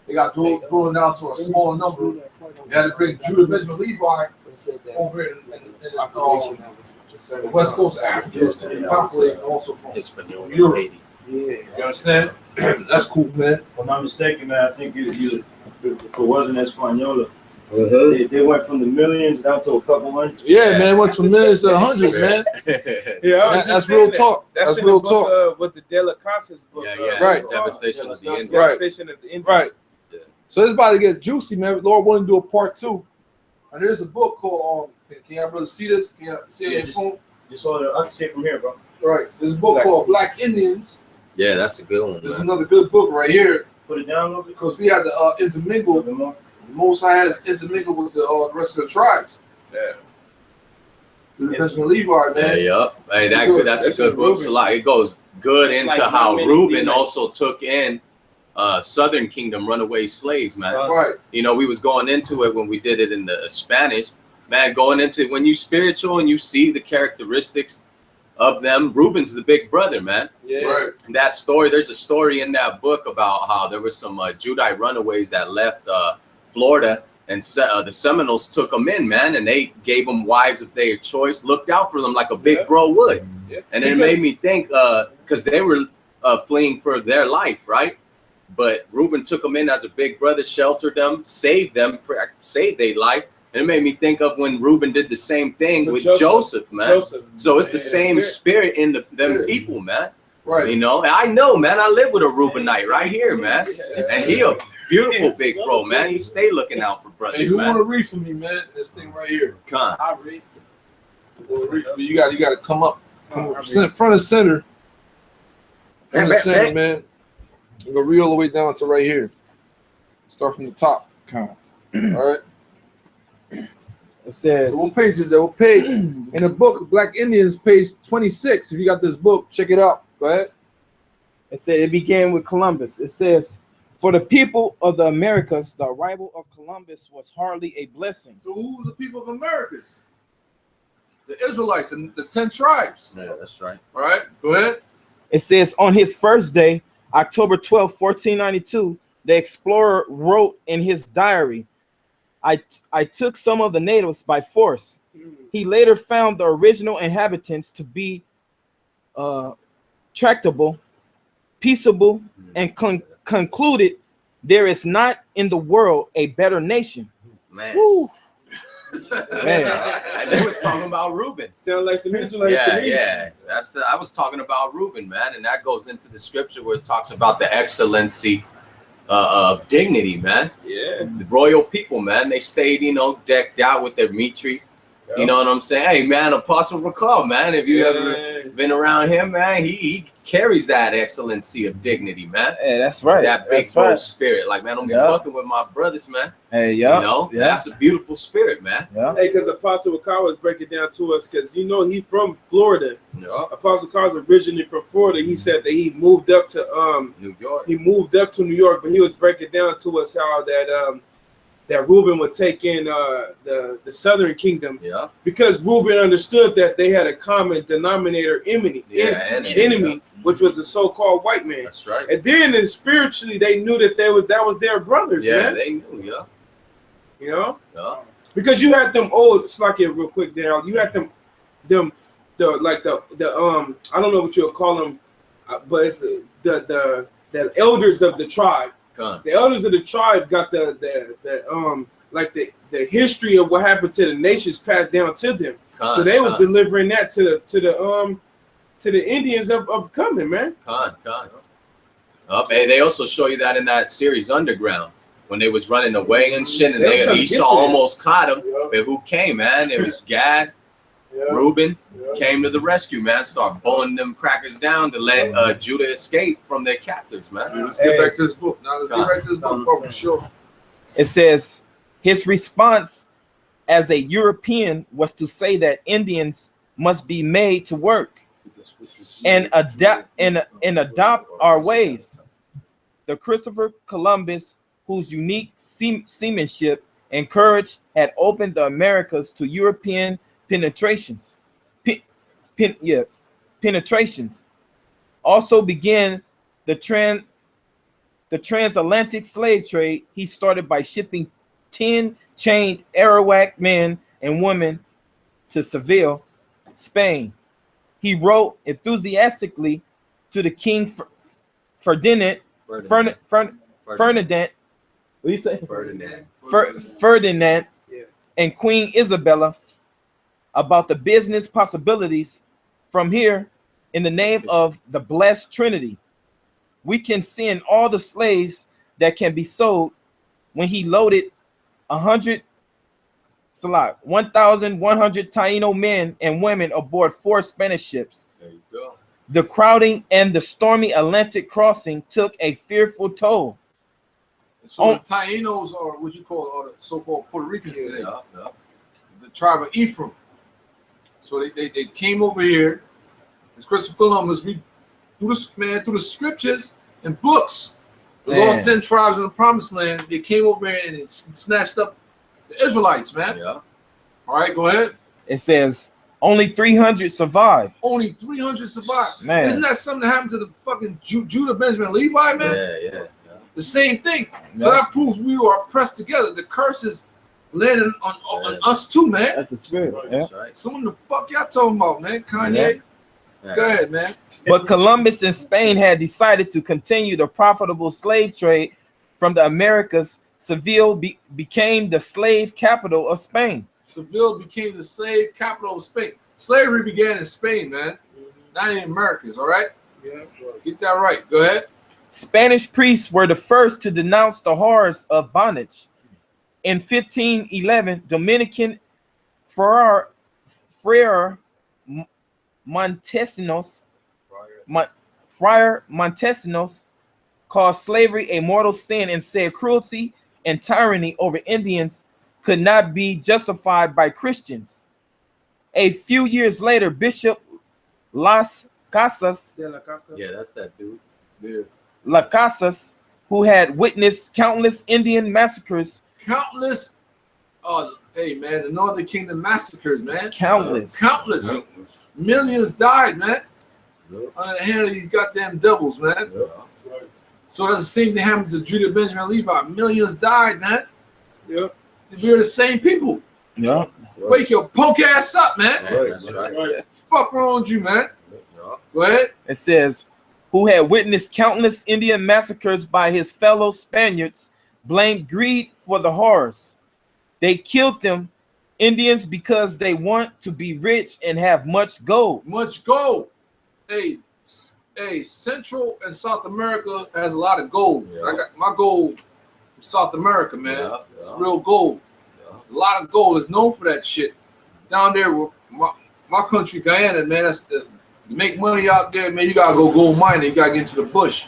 they got pulled down to a smaller number. They had to bring Judah, Benjamin, Levi over in the west coast of Africa to populate also from Europe. You understand? That's cool, man. If I'm not mistaken, man, I think if it wasn't Hispaniola, they went from the millions down to a couple hundred. Yeah, man, went from millions to hundreds, man. Yeah, that's real talk. That's real talk. With the De La Casas book. Yeah, right. Devastation of the Indians. Devastation of the Indians. Right. So it's about to get juicy, man. Lord willing to do a part 2. And there's a book called can y'all brothers see this? Can y'all see it on your phone? Just saw it. I can see it from here, bro. Right. There's a book called Black Indians. Yeah, that's a good one. This is another good book right here. Put it down a little bit. Because we had to intermingle. The Most High has intermingled with the rest of the tribes. Yeah. To the Benjamin Levi, man. Yeah. Hey, that's a good book. It goes good into like how Reuben demons. also took in Southern Kingdom runaway slaves, man. Right. You know, we was going into it when we did it in the Spanish. Man, going into it, when you spiritual and you see the characteristics of them, Reuben's the big brother, man. Yeah. Right. That story, there's a story in that book about how there were some Judite runaways that left Florida, and the Seminoles took them in, man, and they gave them wives of their choice, looked out for them like a big bro would. Yeah. And it made me think, because they were fleeing for their life, right? But Reuben took them in as a big brother, sheltered them, saved their life. And it made me think of when Reuben did the same thing with Joseph, man. So it's the same spirit in them people, man. Right. You know, I know, man. I live with a Reubenite right here, man. And he a beautiful big bro, man. He stay looking out for brothers, Hey, who man. want to read for me, man? This thing right here. Con. I read. You got to come up front and center. Front and center, man. I'm gonna read all the way down to right here. Start from the top. All right. It says, so what page is that? What page? In the book of Black Indians, page 26. If you got this book, check it out. Go ahead. It said it began with Columbus. It says, for the people of the Americas, the arrival of Columbus was hardly a blessing. So who's the people of Americas? The Israelites and the 10 tribes. Yeah, that's right. All right, go ahead. It says on his first day, October 12, 1492, the explorer wrote in his diary, I took some of the natives by force. He later found the original inhabitants to be tractable, peaceable, and concluded there is not in the world a better nation. Man. Woo. Man. I was talking about Reuben. Sound like some Israelites to me. Yeah. I was talking about Reuben, man, and that goes into the scripture where it talks about the excellency of dignity, man. Yeah. The royal people, man, they stayed, decked out with their mitres. Yep. You know what I'm saying? Hey, man, Apostle Recall, man, if you ever been around him, man, he carries that excellency of dignity, man. Hey, that's right. That big bold spirit. Like, man, I'm fucking with my brothers, man. Hey, yeah. That's a beautiful spirit, man. Yeah. Hey, because Apostle Recall was breaking down to us, because he's from Florida. Yeah. Apostle Recall is originally from Florida. He said that he moved up to New York. He moved up to New York, but he was breaking down to us how that Reuben would take in the Southern Kingdom, because Reuben understood that they had a common denominator enemy, which was the so-called white man. That's right. And then spiritually, they knew that that was their brothers. Yeah, man. they knew. Yeah. Because you had them old. It's like it real quick, Daryl. You had them I don't know what you'll call them, but it's the elders of the tribe. The elders of the tribe got the history of what happened to the nations passed down to them. So they was delivering that to the Indians up coming, man. Hey, they also show you that in that series Underground when they was running away and shit, and Esau almost caught them. But who came, man? It was Gad. Reuben came to the rescue, man. Start blowing them crackers down to let Judah escape from their captors, man. Let's get back to this book. Now let's get back to this book, bro, for sure. It says his response as a European was to say that Indians must be made to work and adopt our ways. The Christopher Columbus, whose unique seamanship and courage had opened the Americas to European penetrations, also began the transatlantic slave trade. He started by shipping 10 chained Arawak men and women to Seville, Spain. He wrote enthusiastically to the King Ferdinand. What do you say? Ferdinand and Queen Isabella about the business possibilities from here. In the name of the blessed Trinity, we can send all the slaves that can be sold when he loaded 1,100 Taino men and women aboard 4 Spanish ships. There you go. The crowding and the stormy Atlantic crossing took a fearful toll. So the Tainos are what you call, or the so-called Puerto Ricans today. The tribe of Ephraim. So they came over here. As Christopher Columbus, we through the scriptures and books, the lost 10 tribes in the promised land, they came over here and it snatched up the Israelites, man. Yeah. All right, go ahead. It says only 300 survived. Only 300 survived. Man. Isn't that something that happened to the fucking Judah, Benjamin, Levi, man? Yeah. The same thing. So that proves we are pressed together. The curses landing on us too, man. That's the spirit. That's right. So what the fuck y'all talking about, man? Kanye? Yeah. Go ahead, man. But Columbus and Spain had decided to continue the profitable slave trade from the Americas. Seville became the slave capital of Spain. Seville became the slave capital of Spain. Slavery began in Spain, man. Not in the Americas, all right? Yeah. Get that right. Go ahead. Spanish priests were the first to denounce the horrors of bondage. In 1511, Dominican Friar Montesinos called slavery a mortal sin and said cruelty and tyranny over Indians could not be justified by Christians. A few years later, Bishop Las Casas, Yeah, that's that dude. Yeah. Las Casas, who had witnessed countless Indian massacres, Countless, hey, man, the Northern Kingdom massacres, man. countless. Millions died, man. Under the hand of these goddamn devils, man. So that's the same thing happened to Judah, Benjamin, Levi. Millions died, man. Yep. We're the same people. Yeah. Wake your punk ass up, man. That's right. Fuck wrong with you, man. Go ahead. It says, who had witnessed countless Indian massacres by his fellow Spaniards, blamed greed for the horrors. They killed them, Indians, because they want to be rich and have much gold. Much gold. Hey, Central and South America has a lot of gold. Yeah. I got my gold from South America, man. Yeah. It's real gold. A lot of gold is known for that shit. Down there, with my country, Guyana, man. That's the you make money out there, man. You gotta go gold mining. You gotta get into the bush,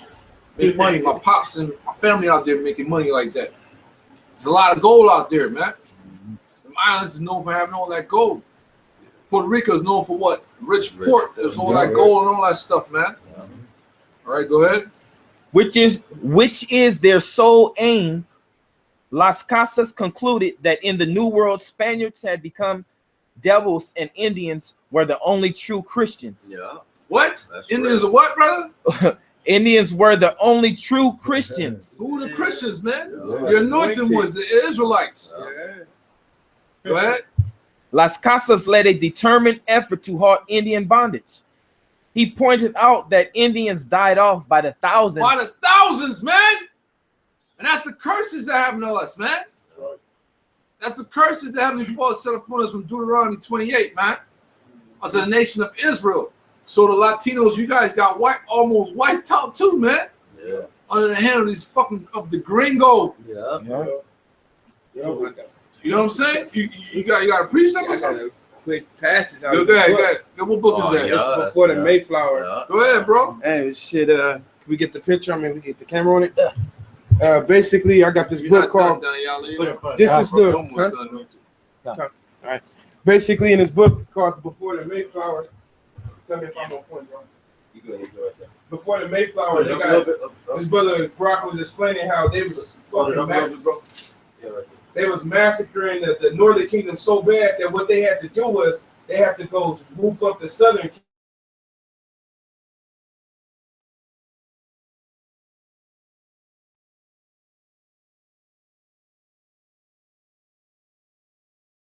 make money. My pops and my family out there making money like that. There's a lot of gold out there, man. The islands is known for having all that gold. Puerto Rico is known for what? Rich port. There's all that gold and all that stuff, man. All right, go ahead. Which is their sole aim. Las Casas concluded that in the New World, Spaniards had become devils and Indians were the only true Christians. Yeah. What? That's Indians are what, brother? Indians were the only true Christians. Who are the Christians, man? Yeah. The anointed ones, the Israelites. Go ahead. Las Casas led a determined effort to halt Indian bondage. He pointed out that Indians died off by the thousands. By the thousands, man. And that's the curses that happen to us, man. That's the curses that happened before it set upon us from Deuteronomy 28, man. As a nation of Israel. So the Latinos, you guys got almost wiped out too, man. Yeah. Under the hand of these fucking of the gringo. Yeah. You know what I'm saying? You got a precept or something? Quick passage. Go ahead. What book is that? This is before the Mayflower. Yeah. Go ahead, bro. Hey, shit. Can we get the picture? I mean, we get the camera on it. Basically, I got this book called. This is the. All right. Basically, in this book called Before the Mayflower. Tell me if I'm on point, bro. You go ahead. Before the Mayflower, they got this brother Brock was explaining how they was they was massacring the Northern Kingdom so bad that what they had to do was they had to go swoop up the Southern